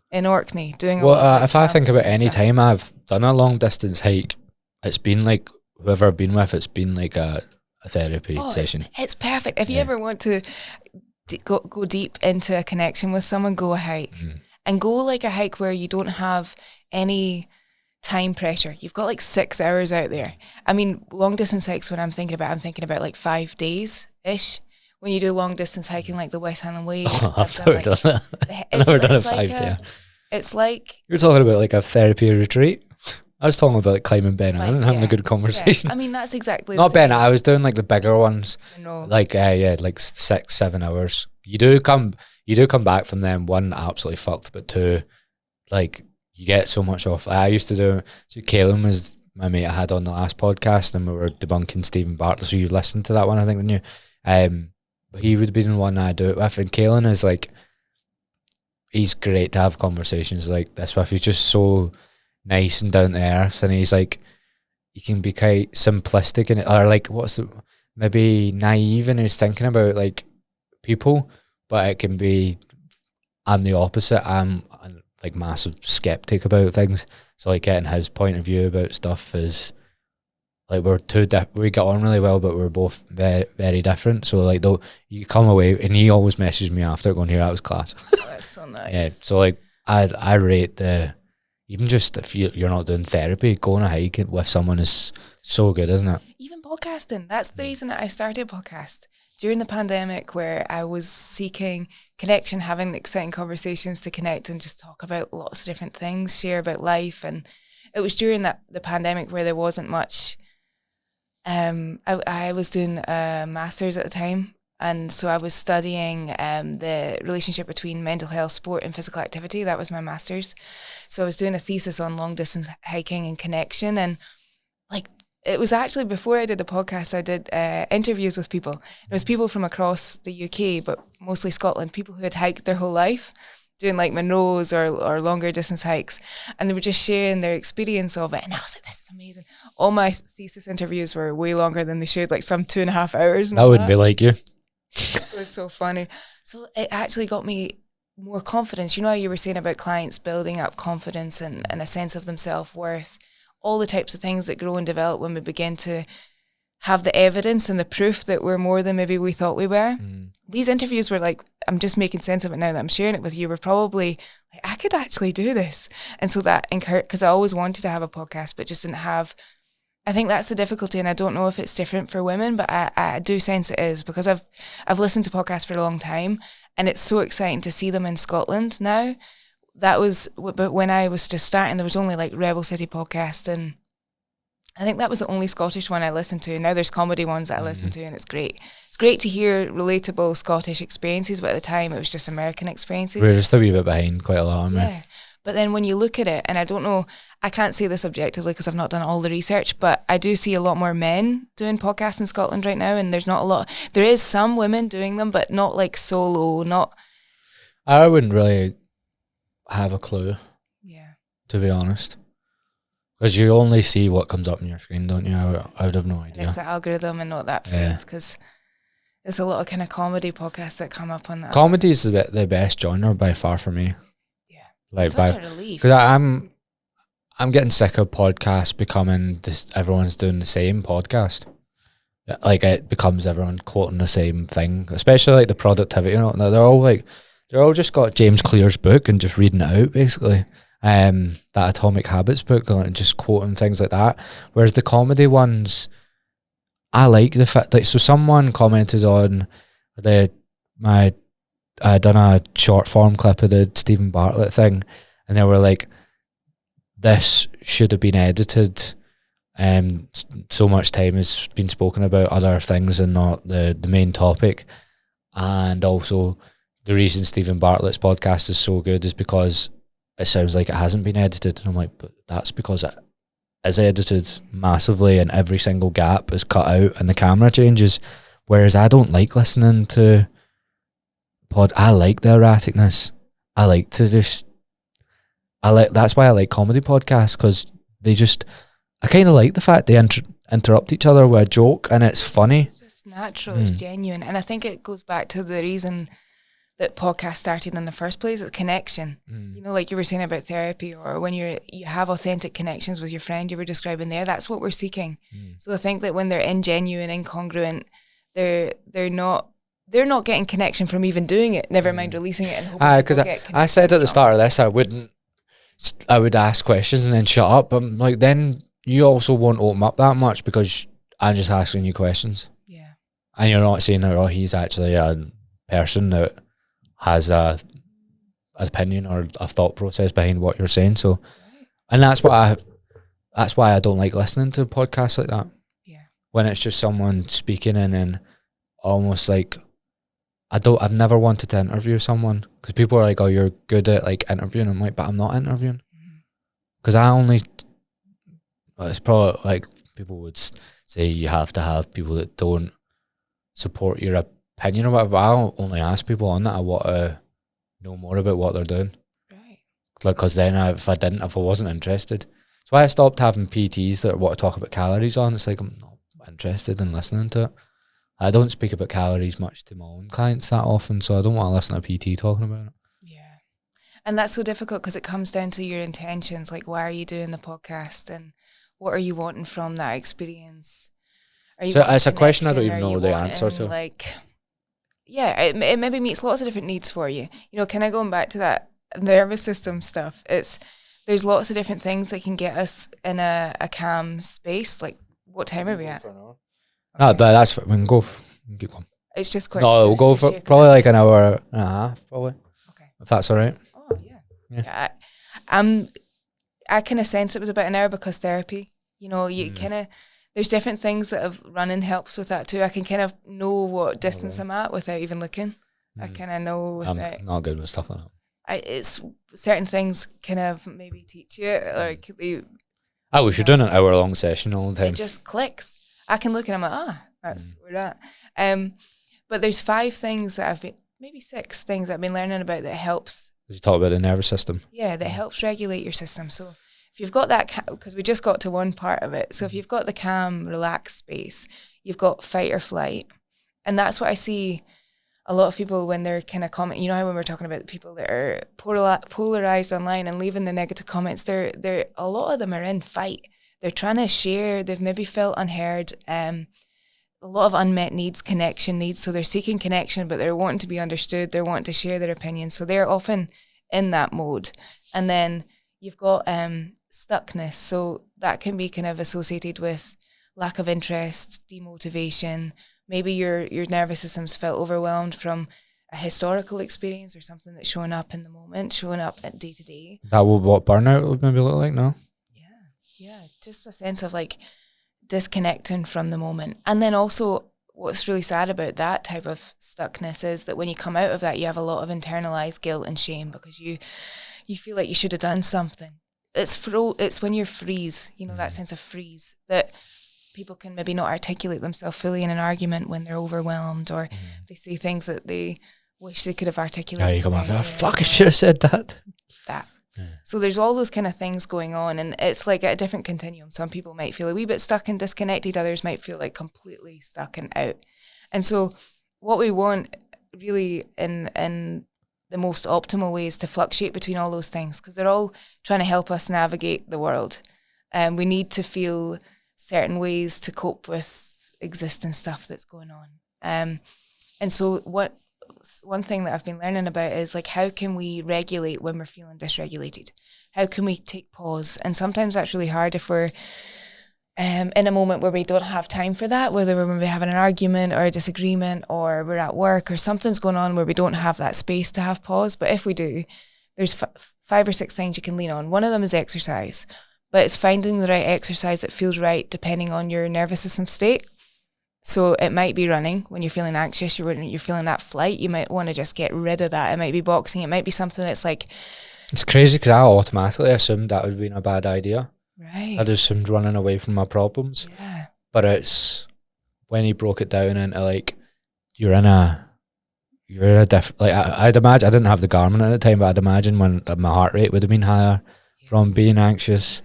in Orkney doing a lot of if I think about any stuff. time I've done a long distance hike, it's been like whoever I've been with, it's been like a therapy session. It's perfect. If you ever want to go deep into a connection with someone, go a hike. And go like a hike where you don't have any time pressure. You've got like 6 hours out there. I mean, long distance hikes, when I'm thinking about like 5 days ish. When you do long distance hiking, like the West Highland Way. I've never done that. I've never done a 5 day. It's like, you're talking about like a therapy retreat. I was talking about like climbing Ben Island and having a good conversation. Yeah. I mean, that's exactly not Ben. I was doing like the bigger ones, like like 6-7 hours. You do come back from them, one, absolutely fucked, but two, like you get so much off. I used to do. So Caelan was my mate I had on the last podcast, and we were debunking Stephen Bartlett. So you listened to that one, I think, didn't you? But he would be the one I do it with. And Caelan is like, he's great to have conversations like this with. He's just so nice and down to earth, and he's like, he can be quite simplistic in it, or like maybe naive in his thinking about like people, but it can be, I'm the opposite. I'm like massive skeptic about things, so like getting his point of view about stuff is like, we get on really well, but we're both very, very different. So like, though you come away, and he always messages me after going, here, that was class. Oh, that's so nice. Yeah, so like I rate even just if you're not doing therapy, going a hike with someone is so good, isn't it? Even podcasting. That's the reason that I started a podcast during the pandemic, where I was seeking connection, having exciting conversations to connect and just talk about lots of different things, share about life. And it was during the pandemic where there wasn't much. I was doing a master's at the time. And so I was studying the relationship between mental health, sport and physical activity. That was my master's. So I was doing a thesis on long distance hiking and connection. And like, it was actually before I did the podcast, I did interviews with people. It was people from across the UK, but mostly Scotland, people who had hiked their whole life, doing like Monroe's or longer distance hikes. And they were just sharing their experience of it. And I was like, this is amazing. All my thesis interviews were way longer than they should, like some 2.5 hours. That wouldn't be like you. It was so funny. So it actually got me more confidence. You know how you were saying about clients building up confidence and a sense of themselves, self-worth, all the types of things that grow and develop when we begin to have the evidence and the proof that we're more than maybe we thought we were. These interviews were like, I'm just making sense of it now that I'm sharing it with you, we're probably like, I could actually do this. And so that encouraged, because I always wanted to have a podcast, but just didn't have. I think that's the difficulty, and I don't know if it's different for women, but I do sense it is, because I've listened to podcasts for a long time, and it's so exciting to see them in Scotland now. But when I was just starting, there was only like Rebel City podcast, and I think that was the only Scottish one I listened to. Now there's comedy ones that I listen to, and it's great. It's great to hear relatable Scottish experiences, but at the time it was just American experiences. We're just a wee bit behind quite a lot, aren't we? Yeah. But then when you look at it, and I don't know, I can't say this objectively because I've not done all the research, but I do see a lot more men doing podcasts in Scotland right now, and there's not a lot. There is some women doing them, but not like solo, not. I wouldn't really have a clue. Yeah. To be honest. Because you only see what comes up on your screen, don't you? I would have no idea. And it's the algorithm and not that feeds, because there's a lot of kind of comedy podcasts that come up on that. Comedy is the best genre by far for me. Like, it's such a relief. Because I'm getting sick of podcasts becoming this. Everyone's doing the same podcast. Like, it becomes everyone quoting the same thing, especially like the productivity. You know, they're all just got James Clear's book and just reading it out basically. That Atomic Habits book, and just quoting things like that. Whereas the comedy ones, I like the fact, like, so someone commented on I done a short form clip of the Stephen Bartlett thing, and they were like, this should have been edited. So much time has been spoken about other things and not the main topic. And also, the reason Stephen Bartlett's podcast is so good is because it sounds like it hasn't been edited. And I'm like, but that's because it is edited massively and every single gap is cut out and the camera changes. Whereas I don't like listening to I like the erraticness. I like to just, that's why I like comedy podcasts, because I kind of like the fact they interrupt each other with a joke and it's funny. It's just natural, it's genuine. And I think it goes back to the reason that podcasts started in the first place, it's connection. You know, like you were saying about therapy, or when you have authentic connections with your friend you were describing there, that's what we're seeking. So I think that when they're ingenuine, incongruent, they're not getting connection from even doing it, never mind releasing it and hoping because I said at the start of this I would ask questions and then shut up, but like, then you also won't open up that much because I'm just asking you questions. Yeah. And you're not saying that, oh, he's actually a person that has an opinion or a thought process behind what you're saying. So, and that's why I don't like listening to podcasts like that. Yeah. When it's just someone speaking and then almost like, I've never wanted to interview someone because people are like, oh, you're good at like interviewing. I'm like, but I'm not interviewing. Because it's probably like people would say you have to have people that don't support your opinion or whatever. I'll only ask people on that I want to know more about what they're doing. Right. Because then if I wasn't interested. That's why I stopped having PTs that want to talk about calories on. It's like, I'm not interested in listening to it. I don't speak about calories much to my own clients that often, so I don't want to listen to a PT talking about it. Yeah. And that's so difficult because it comes down to your intentions, like why are you doing the podcast and what are you wanting from that experience? So it's a question I don't even know the answer to. Like, yeah, it maybe meets lots of different needs for you. You know, kind of going back to that nervous system stuff, there's lots of different things that can get us in a calm space. Like, what time are we at? No, but that's, we can keep going. It's just quick. No, we'll go for probably like an hour and a half, probably. Okay. If that's all right. Oh, yeah. I kind of sense it was about an hour because therapy, you know, you kind of, there's different things that have running helps with that too. I can kind of know what distance I'm at without even looking. I kind of know. I'm not good with stuff like that. It's certain things kind of maybe teach you, like I wish you're doing an hour-long session all the time. It just clicks. I can look and I'm like, that's where that. But there's 5 things that maybe 6 things I've been learning about that helps. You talk about the nervous system. Yeah, that helps regulate your system. So if you've got that, because we just got to one part of it. So if you've got the calm, relaxed space, you've got fight or flight. And that's what I see a lot of people when they're kind of commenting, you know how when we're talking about the people that are polarized online and leaving the negative comments, they're a lot of them are in fight. They're trying to share, they've maybe felt unheard, a lot of unmet needs, connection needs. So they're seeking connection, but they're wanting to be understood. They're wanting to share their opinions. So they're often in that mode. And then you've got stuckness. So that can be kind of associated with lack of interest, demotivation. Maybe your nervous system's felt overwhelmed from a historical experience or something that's showing up in the moment, showing up at day to day. That would what burnout would maybe look like now? Yeah, just a sense of like disconnecting from the moment. And then also what's really sad about that type of stuckness is that when you come out of that, you have a lot of internalized guilt and shame because you feel like you should have done something. It's when you freeze, that sense of freeze that people can maybe not articulate themselves fully in an argument when they're overwhelmed, or they say things that they wish they could have articulated. Yeah, you come off there, fuck, I should have said that. So there's all those kind of things going on, and it's like at a different continuum. Some people might feel a wee bit stuck and disconnected, others might feel like completely stuck and out. And so what we want really in the most optimal way is to fluctuate between all those things, because they're all trying to help us navigate the world. And we need to feel certain ways to cope with existing stuff that's going on. And so one thing that I've been learning about is like, how can we regulate when we're feeling dysregulated? How can we take pause? And sometimes that's really hard if we're in a moment where we don't have time for that, whether we're maybe having an argument or a disagreement, or we're at work or something's going on where we don't have that space to have pause. But if we do, there's 5 or 6 things you can lean on. One of them is exercise, but it's finding the right exercise that feels right depending on your nervous system state. So it might be running when you're feeling anxious, you're feeling that flight, you might want to just get rid of that. It might be boxing, it might be something that's like... It's crazy because I automatically assumed that would have been a bad idea. Right. I just assumed running away from my problems. Yeah. But it's when he broke it down into like, you're in a different, like I'd imagine, I didn't have the Garmin at the time, but I'd imagine when my heart rate would have been higher from being anxious.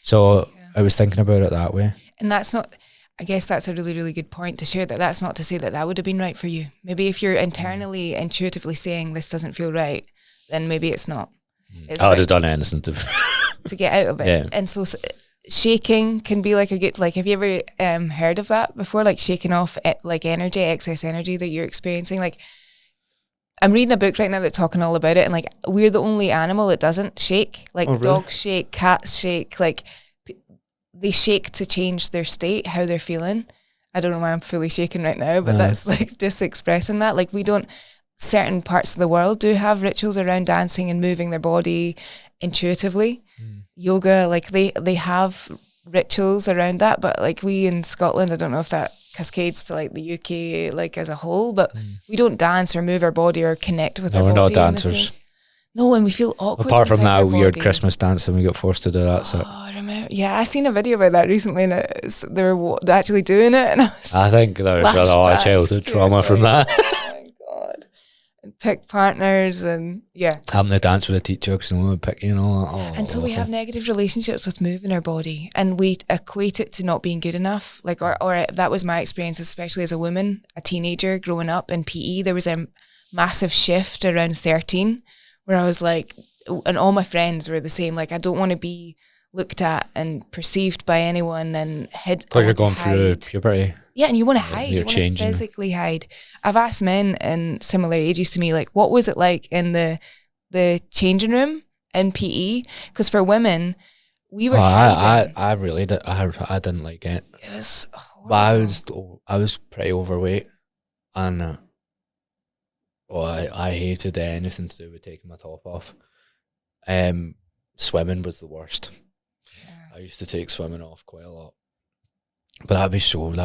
So I was thinking about it that way. And that's not... I guess that's a really, really good point to share, that's not to say that would have been right for you. Maybe if you're internally, intuitively saying this doesn't feel right, then maybe it's not. I would have done anything to get out of it. Yeah. And so shaking can be like a good, like, have you ever heard of that before? Like shaking off like energy, excess energy that you're experiencing. Like, I'm reading a book right now that's talking all about it, and like, we're the only animal that doesn't shake. Like, really? Dogs shake, cats shake, like, they shake to change their state, how they're feeling. I don't know why I'm fully shaking right now, but that's like just expressing that. Like, certain parts of the world do have rituals around dancing and moving their body intuitively. Yoga, like they have rituals around that, but like we in Scotland, I don't know if that cascades to like the UK like as a whole, but we don't dance or move our body or connect with our body. No, we're not dancers. No, and we feel awkward. Apart from that weird Christmas dance and we got forced to do that. So I remember. Yeah, I seen a video about that recently, and they were actually doing it. And I think there was a lot of childhood trauma from that. Oh my God. And pick partners and having to dance with a teacher because no one would pick you, and so we have negative relationships with moving our body, and we equate it to not being good enough. Like, or that was my experience, especially as a woman, a teenager growing up in PE. There was a massive shift around 13 where I was like, and all my friends were the same, like, I don't want to be looked at and perceived by anyone and hid. Because you're going through puberty. Yeah, and you want to hide. You're you want to physically hide. I've asked men in similar ages to me, like, what was it like in the changing room in PE? Because for women, we were hiding. I really did. I didn't like it. It was horrible. But I was pretty overweight, and I hated anything to do with taking my top off. Swimming was the worst. I used to take swimming off quite a lot. But that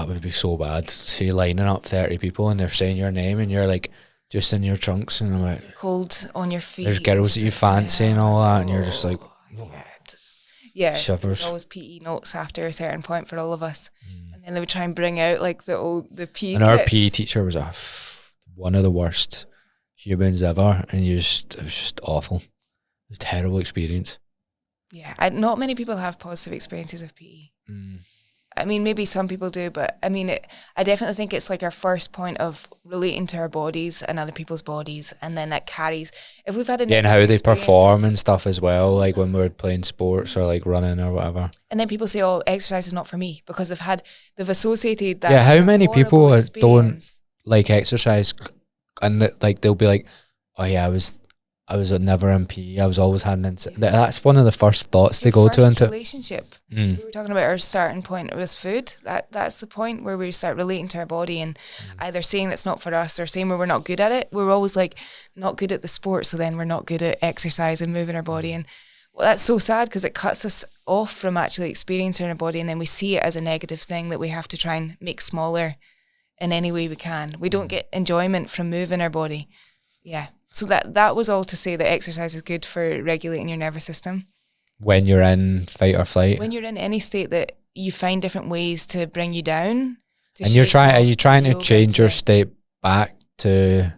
would be so bad. See, lining up 30 people and they're saying your name and you're like just in your trunks, and I'm like, cold on your feet. There's girls that you fancy and all that, and you're just like, shivers. There's always PE notes after a certain point for all of us, and then they would try and bring out like the PE. And our PE teacher was one of the worst humans ever, and it was just awful. It was a terrible experience. Yeah, not many people have positive experiences of PE. I mean, maybe some people do, but I mean, I definitely think it's like our first point of relating to our bodies and other people's bodies, and then that carries. If we've had and how they perform and stuff as well, like when we're playing sports or like running or whatever. And then people say, "Oh, exercise is not for me," because they've associated that. Yeah, how many people don't like exercise, and like they'll be like, "Oh yeah, I was never in PE. I was always handing." That's one of the first thoughts they go to into relationship. We were talking about our starting point was food. That's the point where we start relating to our body and either saying it's not for us or saying we're not good at it. We're always like not good at the sport, so then we're not good at exercise and moving our body. And well, that's so sad because it cuts us off from actually experiencing our body, and then we see it as a negative thing that we have to try and make smaller in any way we can. We don't get enjoyment from moving our body. Yeah. So that was all to say that exercise is good for regulating your nervous system. When you're in fight or flight? When you're in any state that you find different ways to bring you down. And are you trying to change your state back to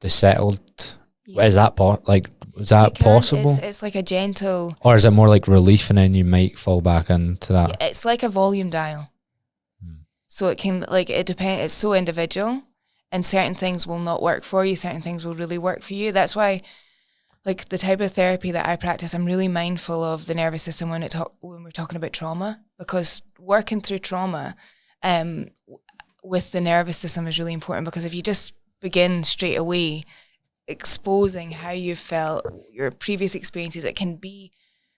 the settled? Yeah. Is that possible? It's like a gentle. Or is it more like relief and then you might fall back into that? Yeah, it's like a volume dial. So it can, like, it depends. It's so individual, and certain things will not work for you. Certain things will really work for you. That's why, like, the type of therapy that I practice, I'm really mindful of the nervous system when we're talking about trauma, because working through trauma with the nervous system is really important, because if you just begin straight away exposing how you felt, your previous experiences, it can be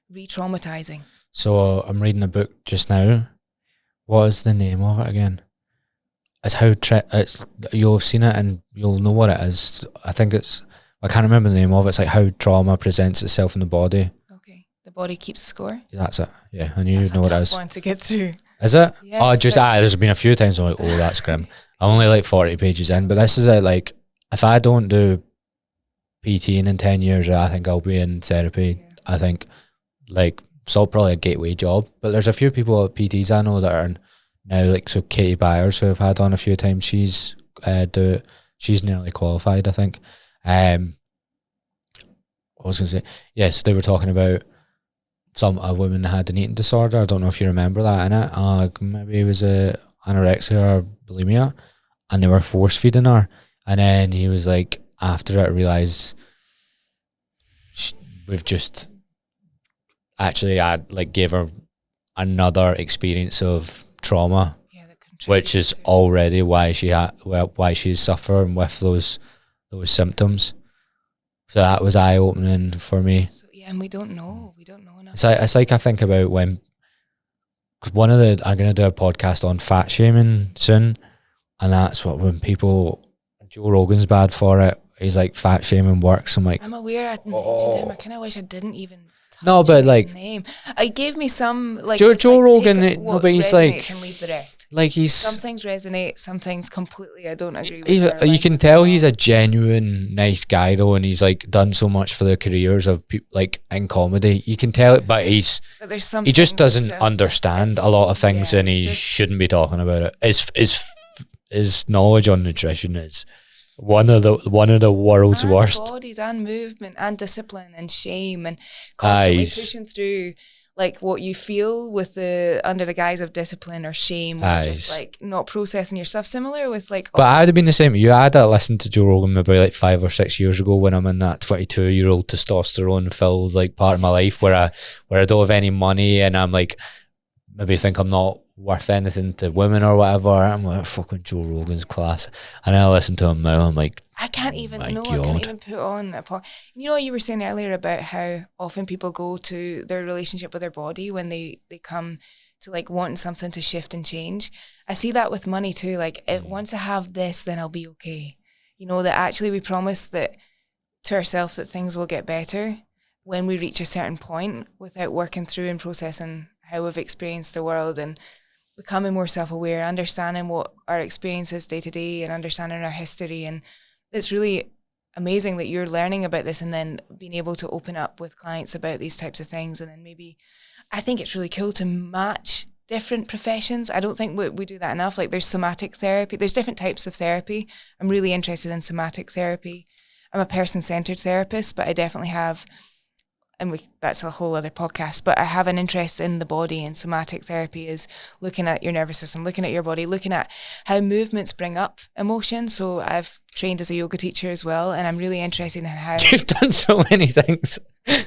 re-traumatizing. So I'm reading a book just now. What is the name of it again? It's how you'll have seen it and you'll know what it is. I think I can't remember the name of it. It's like how trauma presents itself in the body. Okay, the body keeps score. That's it. Yeah, and you know what it is. That's a tough one to get through. Is it? Yeah, there's been a few times I'm like, oh, that's grim. I'm only like 40 pages in, but this is it. Like, if I don't do PTing in 10 years, I think I'll be in therapy. Yeah. I think, like, it's all probably a gateway job, but there's a few people at PTs I know that are now, like, so Katie Byers, who I've had on a few times, she's nearly qualified, I think. I was going to say, yes, they were talking about a woman that had an eating disorder. I don't know if you remember that, innit? Maybe it was anorexia or bulimia, and they were force feeding her, and then he was like, after it, realised we've just actually gave her another experience of trauma, which is already why she's suffering with those symptoms. So that was eye opening for me. So, yeah, and we don't know enough. It's like I think about when, cause I'm gonna do a podcast on fat shaming soon, and that's when people, Joe Rogan's bad for it. He's like, fat shaming works. I'm like, I'm aware I mentioned him. I kind of wish I didn't even. No, but like, name. I gave me some like Joe Rogan. No, but he's like, and leave the rest. Like some things resonate, some things completely I don't agree with. You can tell he's a genuine nice guy though, and he's like done so much for the careers of people like in comedy. You can tell it, but he just doesn't understand a lot of things, and he shouldn't be talking about it. His knowledge on nutrition is one of the world's worst. Bodies and movement and discipline and shame and constantly pushing through like what you feel with under the guise of discipline or shame, or just like not processing your stuff. Similar with like. But I'd have been the same. I'd have listened to Joe Rogan maybe like 5 or 6 years ago when I'm in that 22-year-old testosterone filled like part of my life where I don't have any money and I'm like maybe think I'm not worth anything to women or whatever. I'm like, fucking Joe Rogan's class, and I listen to him now. I'm like, I can't even put on a podcast. You know what you were saying earlier about how often people go to their relationship with their body when they come to like wanting something to shift and change. I see that with money too. Like, once I have this, then I'll be okay. You know, that actually we promise that to ourselves that things will get better when we reach a certain point without working through and processing how we've experienced the world and becoming more self-aware, understanding what our experience is day to day and understanding our history. And it's really amazing that you're learning about this and then being able to open up with clients about these types of things. And then maybe, I think it's really cool to match different professions. I don't think we do that enough. Like there's somatic therapy, there's different types of therapy. I'm really interested in somatic therapy. I'm a person-centered therapist, but I definitely have, and that's a whole other podcast, but I have an interest in the body, and somatic therapy is looking at your nervous system, looking at your body, looking at how movements bring up emotion. So I've trained as a yoga teacher as well, and I'm really interested in how... You've done so many things.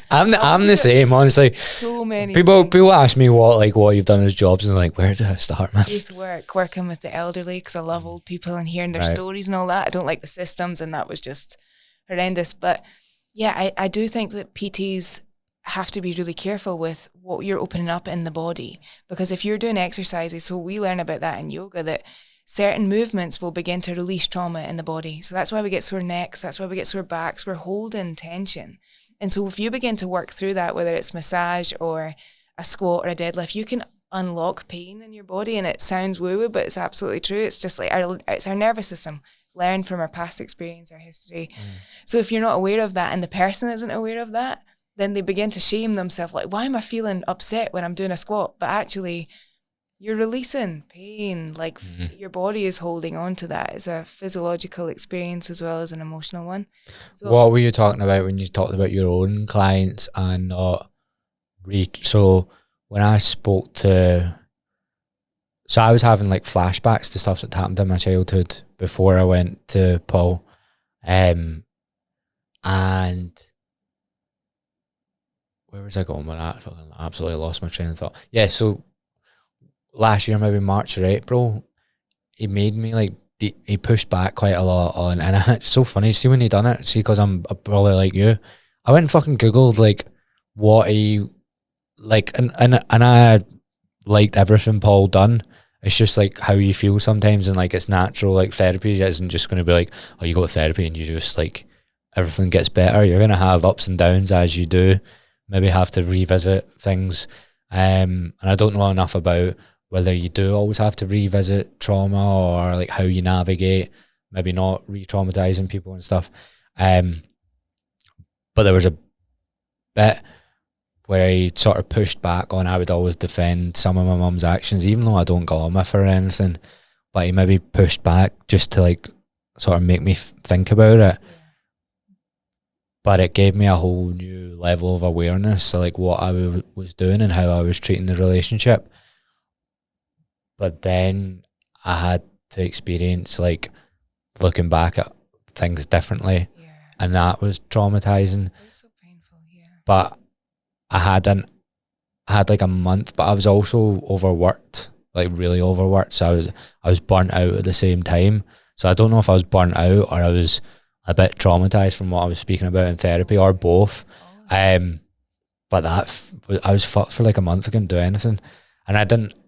I'm the same, honestly. So many people ask me what you've done as jobs, and like, where do I start, man? I used to working with the elderly because I love old people and hearing their stories and all that. I don't like the systems, and that was just horrendous. But yeah, I do think that PTs have to be really careful with what you're opening up in the body, because if you're doing exercises, so we learn about that in yoga, that certain movements will begin to release trauma in the body. So that's why we get sore necks, that's why we get sore backs, we're holding tension. And so if you begin to work through that, whether it's massage or a squat or a deadlift, you can unlock pain in your body. And it sounds woo-woo, but it's absolutely true. It's just like it's our nervous system. learned from our past experience, our history. So if you're not aware of that and the person isn't aware of that, then they begin to shame themselves, like, why am I feeling upset when I'm doing a squat? But actually, you're releasing pain, like your body is holding on to that. It's a physiological experience as well as an emotional one. So what were you talking about when you talked about your own clients and not so when I spoke to, so I was having like flashbacks to stuff that happened in my childhood before I went to Paul, and where was I going with that? I fucking absolutely lost my train of thought. Yeah, so last year, maybe March or April, he made me like, he pushed back quite a lot on, and it's so funny, see when he done it, see, because I'm probably like you, I went and fucking Googled like what he, like, and I liked everything Paul done. It's just like how you feel sometimes, and like it's natural, like therapy isn't just going to be like, oh, you go to therapy and you just like, everything gets better. You're going to have ups and downs as you do, maybe have to revisit things. And I don't know enough about whether you do always have to revisit trauma or like how you navigate, maybe not re-traumatizing people and stuff. But there was a bit where he sort of pushed back on, I would always defend some of my mum's actions, even though I don't go on with her or anything, but he maybe pushed back just to like sort of make me think about it. But it gave me a whole new level of awareness, so like what I was doing and how I was treating the relationship. But then I had to experience like looking back at things differently, and that was traumatizing. It was so painful, But I had like a month, but I was also overworked, like really overworked. So I was burnt out at the same time. So I don't know if I was burnt out or I was a bit traumatized from what I was speaking about in therapy, or both. But I was fucked for like a month. I couldn't do anything, and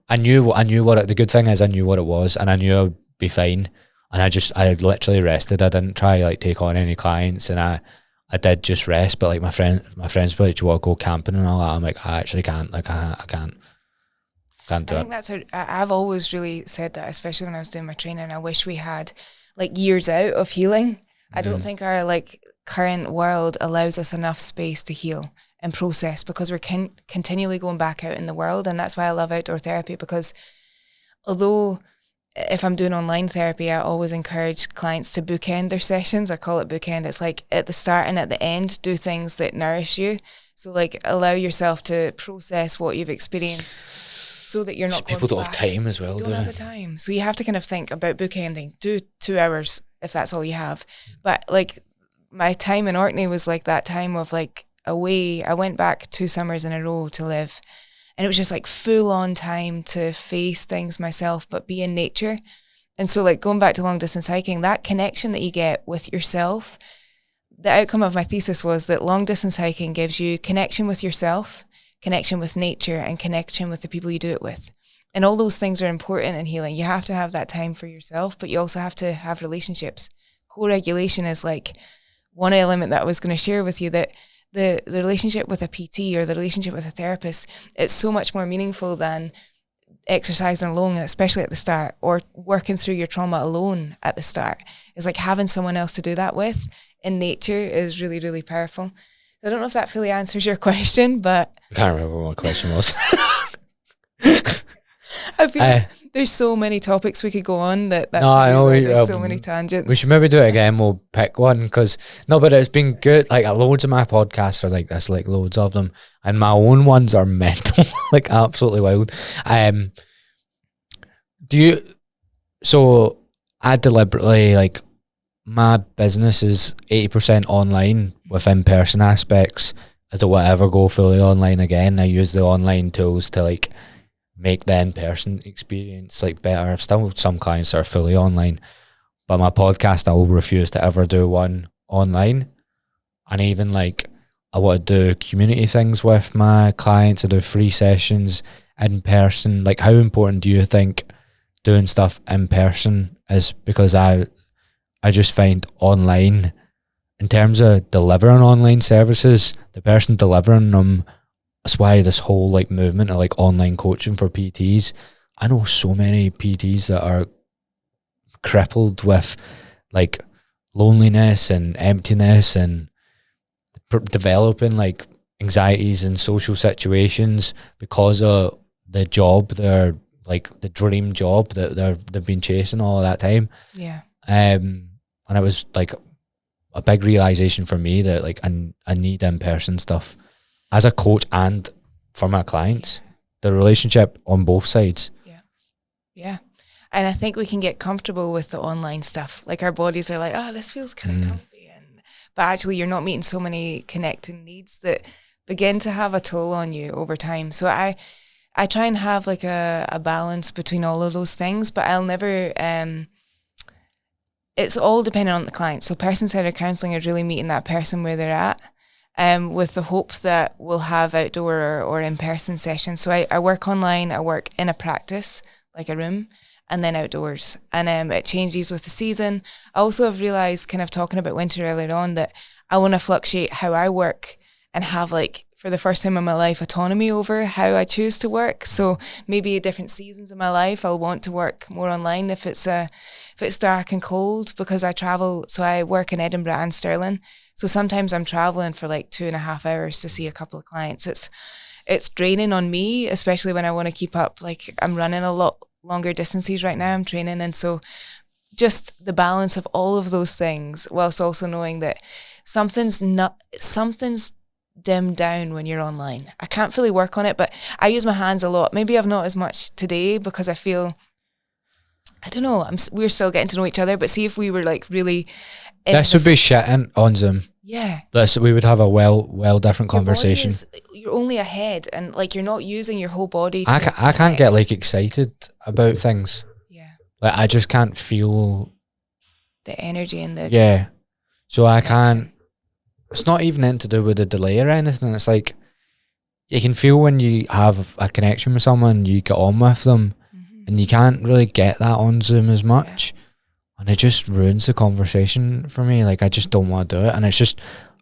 I knew what the good thing is, I knew what it was, and I knew I'd be fine. And I literally rested. I didn't try like take on any clients, and I did just rest. But like my friends were like, do you want to go camping and all that? I'm like, I actually can't. Like I can't do it. I think that's I've always really said that, especially when I was doing my training. I wish we had like years out of healing. I don't think our like current world allows us enough space to heal and process, because we're continually going back out in the world. And that's why I love outdoor therapy, because although if I'm doing online therapy, I always encourage clients to bookend their sessions. I call it bookend. It's like at the start and at the end, do things that nourish you. So like allow yourself to process what you've experienced, so that you're not going people don't have time as well, don't have the time. So you have to kind of think about bookending. Do 2 hours if that's all you have. But like my time in Orkney was like that time of like away. I went back 2 summers in a row to live, and it was just like full on time to face things myself, but be in nature. And so like going back to long distance hiking, that connection that you get with yourself, the outcome of my thesis was that long distance hiking gives you connection with yourself, connection with nature, and connection with the people you do it with. And all those things are important in healing. You have to have that time for yourself, but you also have to have relationships. Co-regulation is like one element that I was going to share with you, that the relationship with a PT or the relationship with a therapist, it's so much more meaningful than exercising alone, especially at the start, or working through your trauma alone at the start. It's like having someone else to do that with in nature is really, really powerful. I don't know if that fully answers your question, but I can't remember what my question was. I feel like there's so many topics we could go on that's no, I know there's so many tangents. We should maybe do it again. We'll pick one, but it's been good. Like loads of my podcasts are like this, like loads of them, and my own ones are mental, like absolutely wild. So I deliberately, like, my business is 80% online with in-person aspects. I don't ever go fully online again. I use the online tools to like make the in-person experience like better. I've still some clients that are fully online, but my podcast I will refuse to ever do one online. And even like I want to do community things with my clients. I do free sessions in person. Like, how important do you think doing stuff in person is? Because I just find online, in terms of delivering online services, the person delivering them, that's why this whole like movement of like online coaching for PTs, I know so many PTs that are crippled with like loneliness and emptiness and developing like anxieties in social situations because of the job they're like the dream job that they've been chasing all of that time. Yeah. And it was like a big realization for me that like I need in-person stuff as a coach and for my clients. The relationship on both sides. Yeah. And I think we can get comfortable with the online stuff. Like our bodies are like, oh, this feels kind of comfy. But actually you're not meeting so many connecting needs that begin to have a toll on you over time. So I try and have like a balance between all of those things, but I'll never, it's all dependent on the client. So person-centered counselling is really meeting that person where they're at, with the hope that we'll have outdoor or in-person sessions. So I work online, I work in a practice, like a room, and then outdoors. And it changes with the season. I also have realised, kind of talking about winter earlier on, that I want to fluctuate how I work and have like, for the first time in my life, autonomy over how I choose to work. So maybe at different seasons in my life, I'll want to work more online if it's dark and cold, because I travel. So I work in Edinburgh and Stirling. So sometimes I'm traveling for like 2.5 hours to see a couple of clients. It's draining on me, especially when I want to keep up. Like I'm running a lot longer distances right now. I'm training. And so just the balance of all of those things, whilst also knowing that something's dimmed down when you're online. I can't fully work on it, but I use my hands a lot. Maybe I've not as much today because I feel, I don't know, we're still getting to know each other, but see if we were like really... This would be shitting on Zoom. Yeah. We would have a well different conversation. You're only a head and like you're not using your whole body to I can't get like excited about things. Yeah. Like I just can't feel... the energy and the... Yeah. So I can't... It's not even anything to do with the delay or anything. It's like you can feel when you have a connection with someone, you get on with them, and you can't really get that on Zoom as much. Yeah. And it just ruins the conversation for me. Like I just don't want to do it. And it's just,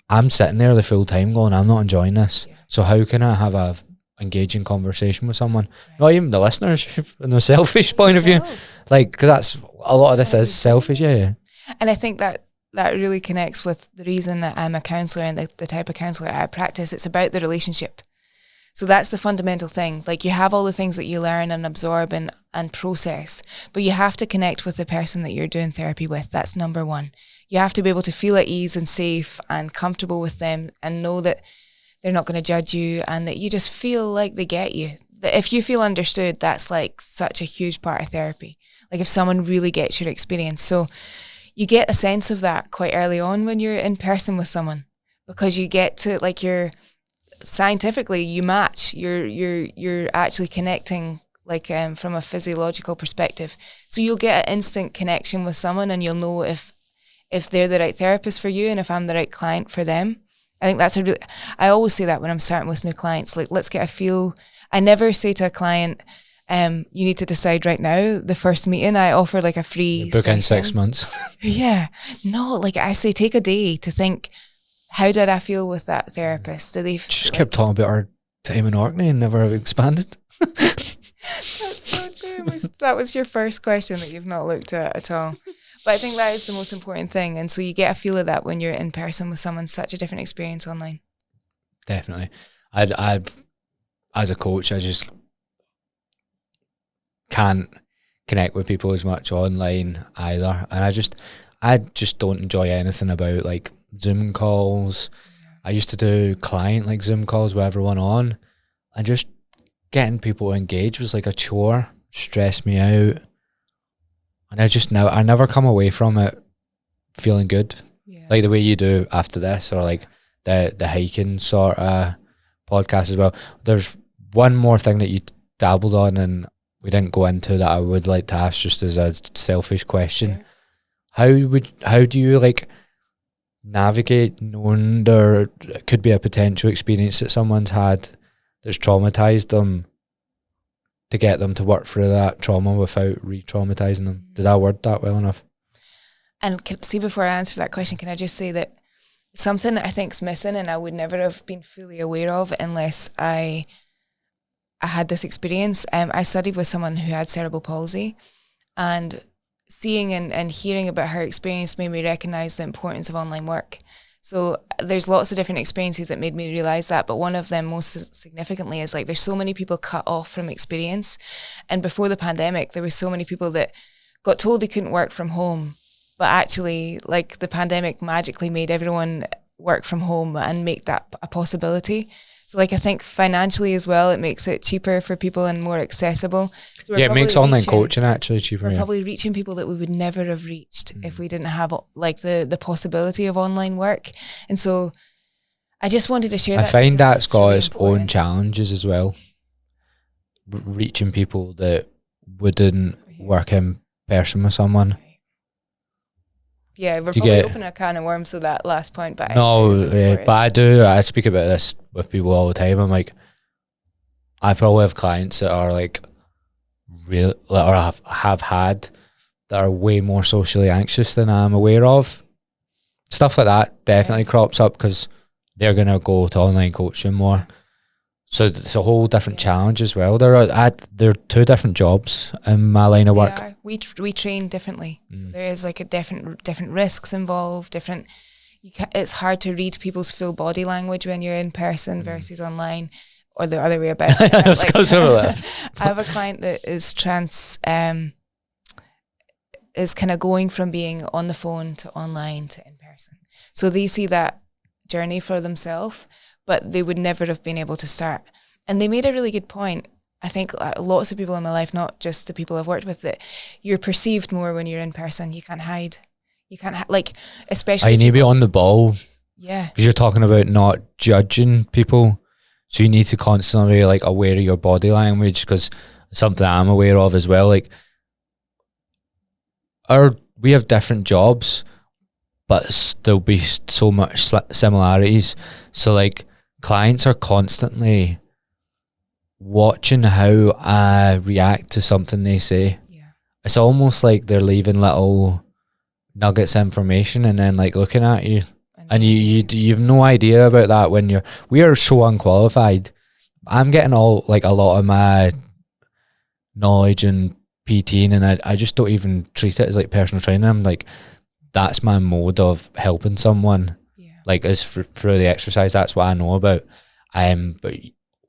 I'm sitting there the full time going, I'm not enjoying this. Yeah. So how can I have a engaging conversation with someone? Right. Not even the listeners from the selfish point of view. Like, because that's a lot of this is selfish, yeah. And I think that really connects with the reason that I'm a counsellor and the type of counsellor I practice. It's about the relationship. So that's the fundamental thing. Like you have all the things that you learn and absorb and process, but you have to connect with the person that you're doing therapy with. That's number one. You have to be able to feel at ease and safe and comfortable with them and know that they're not going to judge you and that you just feel like they get you. That if you feel understood, that's like such a huge part of therapy. Like if someone really gets your experience. So you get a sense of that quite early on when you're in person with someone, because you get to like scientifically you match. You're actually connecting like from a physiological perspective. So you'll get an instant connection with someone, and you'll know if they're the right therapist for you and if I'm the right client for them. I think that's I always say that when I'm starting with new clients. Like let's get a feel. I never say to a client, you need to decide right now. The first meeting, I offer like a free book in 6 months. Yeah. No, like I say, take a day to think, how did I feel with that therapist? Did they just kept talking about our time in Orkney and never expanded? That's so true. That was your first question that you've not looked at all. But I think that is the most important thing. And so you get a feel of that when you're in person with someone. Such a different experience online. Definitely. I as a coach, I just can't connect with people as much online either, and I just don't enjoy anything about like Zoom calls. I used to do client like Zoom calls with everyone on, and just getting people to engage was like a chore, stressed me out, and I never come away from it feeling good, like the way you do after this, or like the hiking sort of podcast as well. There's one more thing that you dabbled on and we didn't go into that I would like to ask just as a selfish question. Yeah. How do you like navigate knowing there could be a potential experience that someone's had that's traumatized them, to get them to work through that trauma without re-traumatizing them? Did I word that well enough? And see, before I answer that question, can I just say that something that I think's missing and I would never have been fully aware of unless I had this experience. I studied with someone who had cerebral palsy, and seeing and hearing about her experience made me recognize the importance of online work. So there's lots of different experiences that made me realize that, but one of them most significantly is like there's so many people cut off from experience. And before the pandemic, there were so many people that got told they couldn't work from home, but actually like the pandemic magically made everyone work from home and make that a possibility. So like I think financially as well, it makes it cheaper for people and more accessible. So it makes online coaching actually cheaper. We're probably reaching people that we would never have reached if we didn't have like the possibility of online work. And so I just wanted to share that. I find that's got really its important. own challenges as well. Reaching people that wouldn't work in person with someone. Yeah, we're probably opening a can of worms with that last point, but but I speak about this with people all the time. I'm like, I probably have clients that are like real, or have had, that are way more socially anxious than I'm aware of. Stuff like that definitely crops up because they're gonna go to online coaching more. So it's a whole different challenge as well. There are two different jobs in my line of work. We train differently. So there is like a different risks involved. It's hard to read people's full body language when you're in person versus online, or the other way about. I have a client that is is kind of going from being on the phone to online to in person. So they see that journey for themselves, but they would never have been able to start. And they made a really good point. I think lots of people in my life, not just the people I've worked with, that you're perceived more when you're in person. You can't hide. You can't especially. You need to be on the ball. Yeah. Because you're talking about not judging people. So you need to constantly be like aware of your body language, because something I'm aware of as well. Like we have different jobs, but there'll be so much similarities. So like clients are constantly watching how I react to something they say. Yeah. It's almost like they're leaving little nuggets of information and then like looking at you, and you have no idea about that when we are so unqualified. I'm getting a lot of my knowledge and PTing, and I just don't even treat it as like personal training. I'm like, that's my mode of helping someone. Yeah. Like is through the exercise. That's what I know about. But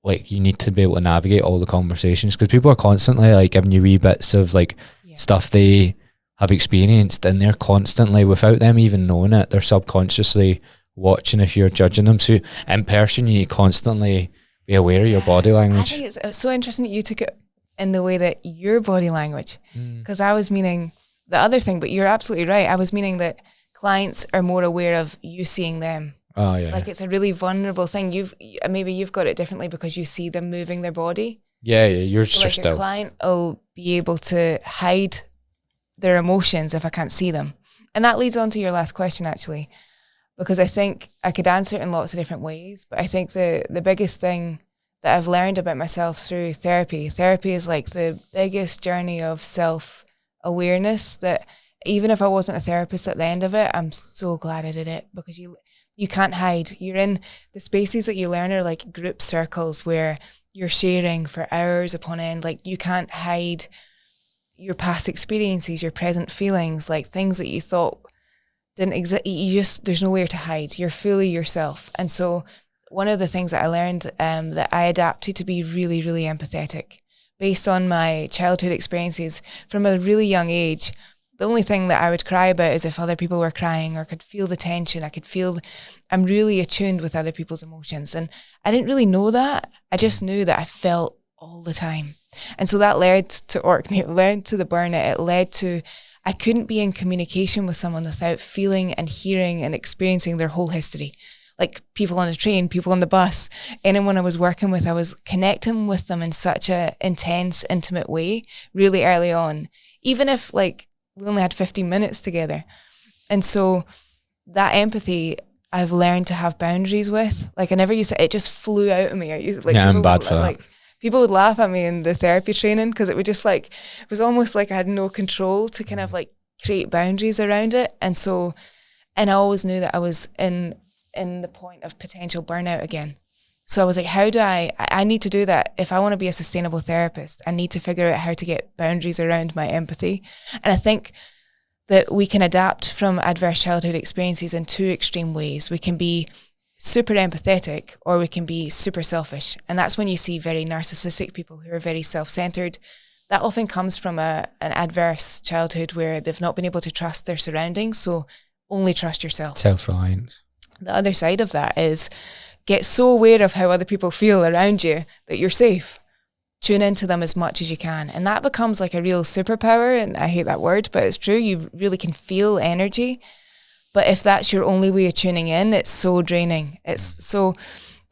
like you need to be able to navigate all the conversations, because people are constantly like giving you wee bits of like stuff they have experienced, and they're constantly, without them even knowing it, they're subconsciously watching if you're judging them. So in person, you constantly be aware of your body language. I think it's so interesting that you took it in the way that your body language, because I was meaning the other thing, but you're absolutely right. I was meaning that clients are more aware of you seeing them. Oh yeah. Like it's a really vulnerable thing. Maybe you've got it differently because you see them moving their body. Yeah, you're so like your client will be able to hide their emotions if I can't see them. And that leads on to your last question actually, because I think I could answer it in lots of different ways, but I think the biggest thing that I've learned about myself through therapy is like the biggest journey of self-awareness, that even if I wasn't a therapist at the end of it, I'm so glad I did it, because you can't hide. You're in the spaces that you learn are like group circles where you're sharing for hours upon end. Like you can't hide your past experiences, your present feelings, like things that you thought didn't exist. There's nowhere to hide. You're fully yourself. And so one of the things that I learned that I adapted to be really, really empathetic based on my childhood experiences from a really young age. The only thing that I would cry about is if other people were crying, or could feel the tension. I'm really attuned with other people's emotions. And I didn't really know that. I just knew that I felt all the time. And so that led to Orkney, it led to the burnout, it led to, I couldn't be in communication with someone without feeling and hearing and experiencing their whole history. Like people on the train, people on the bus, anyone I was working with, I was connecting with them in such a intense, intimate way really early on, even if like we only had 15 minutes together. And so that empathy I've learned to have boundaries with. Like I never used to, it just flew out of me. I'm bad for that. People would laugh at me in the therapy training because it would just like, it was almost like I had no control to kind of like create boundaries around it. And so, and I always knew that I was in the point of potential burnout again. So I was like, how do I need to do that. If I want to be a sustainable therapist, I need to figure out how to get boundaries around my empathy. And I think that we can adapt from adverse childhood experiences in two extreme ways. We can be super empathetic, or we can be super selfish. And that's when you see very narcissistic people who are very self-centered. That often comes from an adverse childhood where they've not been able to trust their surroundings. So only trust yourself. Self-reliance. The other side of that is get so aware of how other people feel around you that you're safe. Tune into them as much as you can. And that becomes like a real superpower. And I hate that word, but it's true. You really can feel energy. But if that's your only way of tuning in, it's so draining. To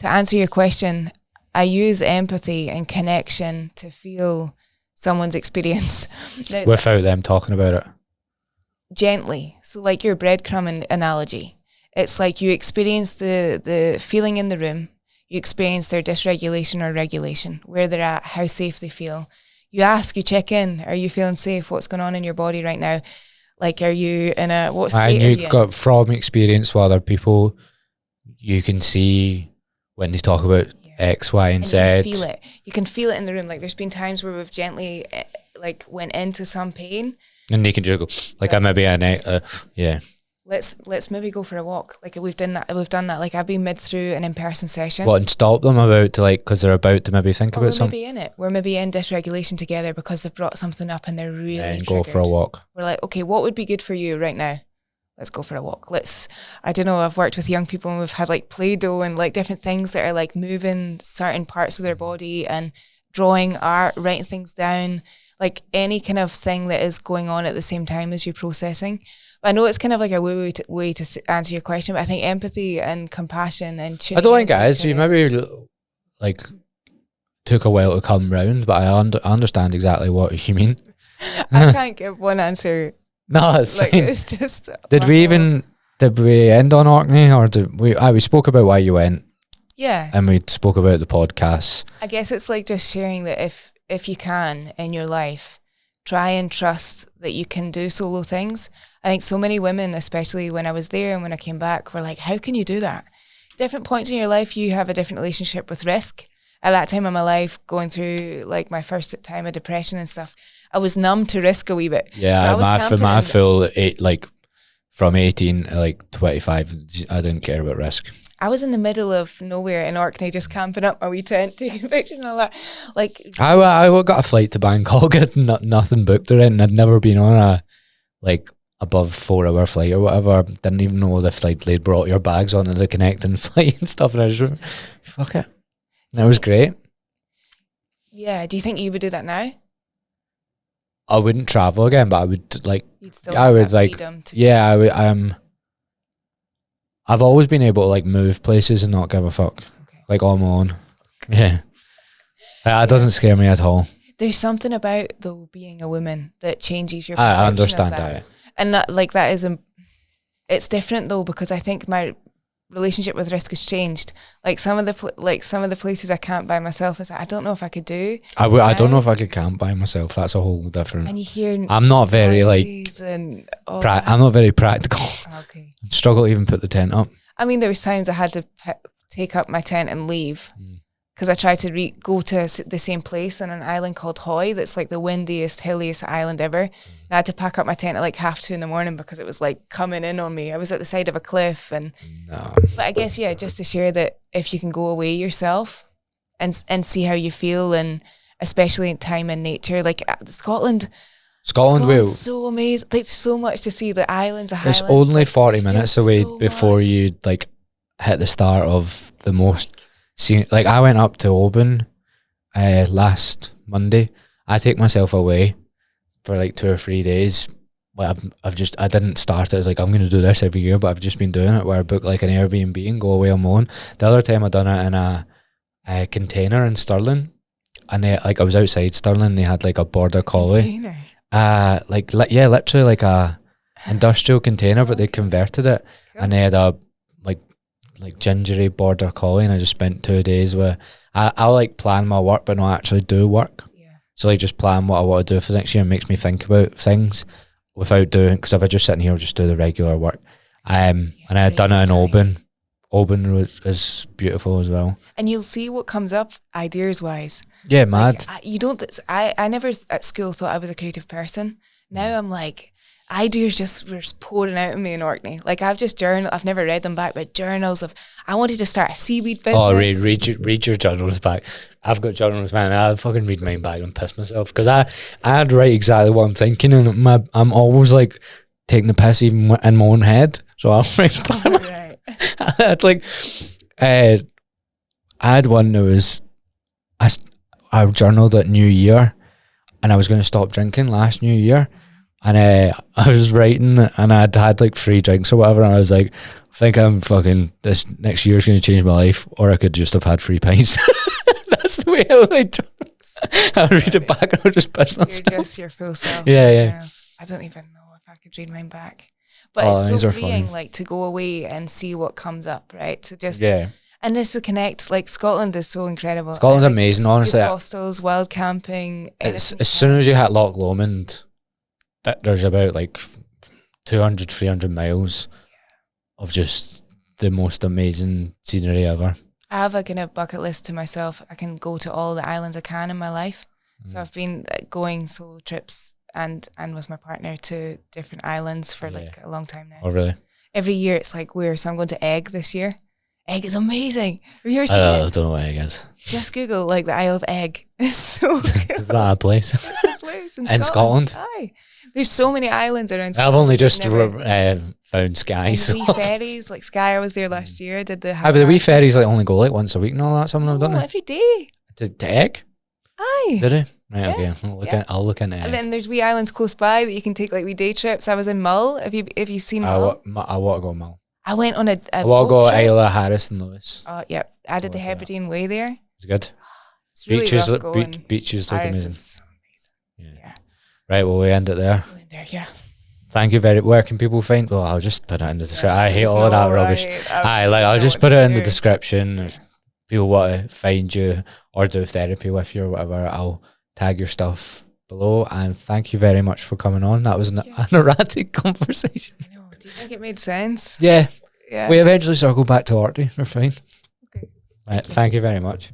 answer your question, I use empathy and connection to feel someone's experience. Now, without them talking about it. Gently. So like your breadcrumb analogy. It's like you experience the feeling in the room. You experience their dysregulation or regulation, where they're at, how safe they feel. You ask, you check in. Are you feeling safe? What's going on in your body right now? Like, are you in what state are you in? And you've got, from experience with other people, you can see when they talk about X, Y, and Z. You can feel it. You can feel it in the room. Like, there's been times where we've gently, went into some pain. And they can just go, like, I maybe, yeah. Let's maybe go for a walk. Like, we've done that. Like, I've been mid through an in-person session. What, and stop them about to, like, because they're about to maybe think about something? We're maybe in it. We're maybe in dysregulation together because they've brought something up and they're really triggered. Go for a walk. We're like, okay, what would be good for you right now? Let's go for a walk. I don't know, I've worked with young people and we've had like Play-Doh and like different things that are like moving certain parts of their body and drawing art, writing things down, like any kind of thing that is going on at the same time as you're processing. I know it's kind of like a woo-woo way to answer your question, but I think empathy and compassion and tuning. I don't think it is. You maybe like took a while to come round, but I understand exactly what you mean. I can't give one answer. No, it's like, fine. It's just. Did we end on Orkney, or did we? We spoke about why you went. Yeah. And we spoke about the podcast. I guess it's like just sharing that if you can in your life, try and trust that you can do solo things. I think so many women, especially when I was there and when I came back, were like, how can you do that? Different points in your life, you have a different relationship with risk. At that time in my life, going through like my first time of depression and stuff, I was numb to risk a wee bit. Yeah, so my full from 18 to like 25, I didn't care about risk. I was in the middle of nowhere in Orkney, just camping up my wee tent, taking pictures and all that. Like, I got a flight to Bangkok, had nothing booked or anything. I'd never been on a like above 4-hour flight or whatever. Didn't even know if they'd brought your bags onto the connecting flight and stuff. And I just fuck it. That was great. Yeah. Do you think you would do that now? I wouldn't travel again, but I would like. You'd still have that freedom to I would. I've always been able to like move places and not give a fuck. Okay. Like on my own. Yeah. It doesn't scare me at all. There's something about though being a woman that changes your perception. I understand that. And that is it's different though, because I think my relationship with risk has changed. Like some of the places I camped by myself, I don't know if I could do. I don't know if I could camp by myself. That's a whole different. And you hear I'm not very like and, I'm not very practical. Okay. I struggle to even put the tent up. I mean, there was times I had to take up my tent and leave because I tried to go to the same place on an island called Hoy that's like the windiest, hilliest island ever. And I had to pack up my tent at like 2:30 in the morning because it was like coming in on me. I was at the side of a cliff but I guess, yeah, just to share that if you can go away yourself and see how you feel, and especially in time in nature, like Scotland's so amazing. Like so much to see. The islands, the highlands. It's only like, 40 minutes away so before much. You like hit the start of the most scenic. Like I went up to Oban last Monday. I take myself away for like 2 or 3 days. Like I didn't start it as like I'm going to do this every year, but I've just been doing it where I book like an Airbnb and go away on my own. The other time I done it in a container in Stirling, and I was outside Stirling. They had like a border collie. Container. Literally like a industrial container, but they converted it, and they had a like gingery border collie, and I just spent 2 days with. I like plan my work, but not actually do work. Yeah. So like just plan what I want to do for the next year. It makes me think about things without doing, because if I just sit in here, I'll just do the regular work. And I had done it in Oban Oban is beautiful as well. And you'll see what comes up ideas wise. Yeah, mad. Like, you don't. I never at school thought I was a creative person. Now I'm like, ideas were just pouring out of me in Orkney. Like I've just I've never read them back, but journals of I wanted to start a seaweed business. Oh, read your journals back. I've got journals, man. I'll fucking read mine back and piss myself because I'd write exactly what I'm thinking, and I'm always like taking the piss even in my own head. So I'll write back. Right. I had one that was I journaled at New Year, and I was going to stop drinking last New Year. And I was writing, and I'd had like 3 drinks or whatever, and I was like, I think I'm fucking, this next year's going to change my life, or I could just have had 3 pints. That's the way I like I'll read it back and I'll just piss myself. You're just your full self. Yeah. I don't even know if I could read mine back. But it's so freeing, like, to go away and see what comes up, right? To just... Yeah. And just to connect, like, Scotland is so incredible. Scotland's amazing, honestly. Hostels, wild camping. As soon as you hit Loch Lomond, there's about like 200, 300 miles of just the most amazing scenery ever. I have a kind of bucket list to myself. I can go to all the islands I can in my life. So I've been going solo trips and with my partner to different islands for like a long time now. Oh, really? Every year it's like so I'm going to Egg this year. Egg is amazing. Have you ever seen it? I don't know what Egg is. Just Google like the Isle of Egg. It's so good. Is that a place? It's a place in Scotland? Aye. There's so many islands around Scotland. I've only just found Skye. So. Wee ferries, like Skye, I was there last year. Did the but the wee ferries like only go like once a week and all that. Some of them don't they? Every day. To Egg? Aye. Did they? Right, Yeah. okay. I'll look into Egg. And then there's wee islands close by that you can take like wee day trips. I was in Mull. Have you seen Mull? I want to go Mull. I went on a I want to go trip. Isla Harris and Lewis. Oh, yeah. I did the Hebridean Way there. It's good. It's really rough going. Beaches look Paris amazing. is amazing. Yeah. Right, well, we end it there. Yeah. Thank you where can people find? Well, I'll just put it in the description. I hate all of that rubbish. I'll just put it in the description. If people want to find you or do therapy with you or whatever, I'll tag your stuff below. And thank you very much for coming on. That was an erratic conversation. I know. Do you think it made sense? Yeah. Yeah. We eventually circled back to Orkney. We're fine. Okay. Right. Thank you very much.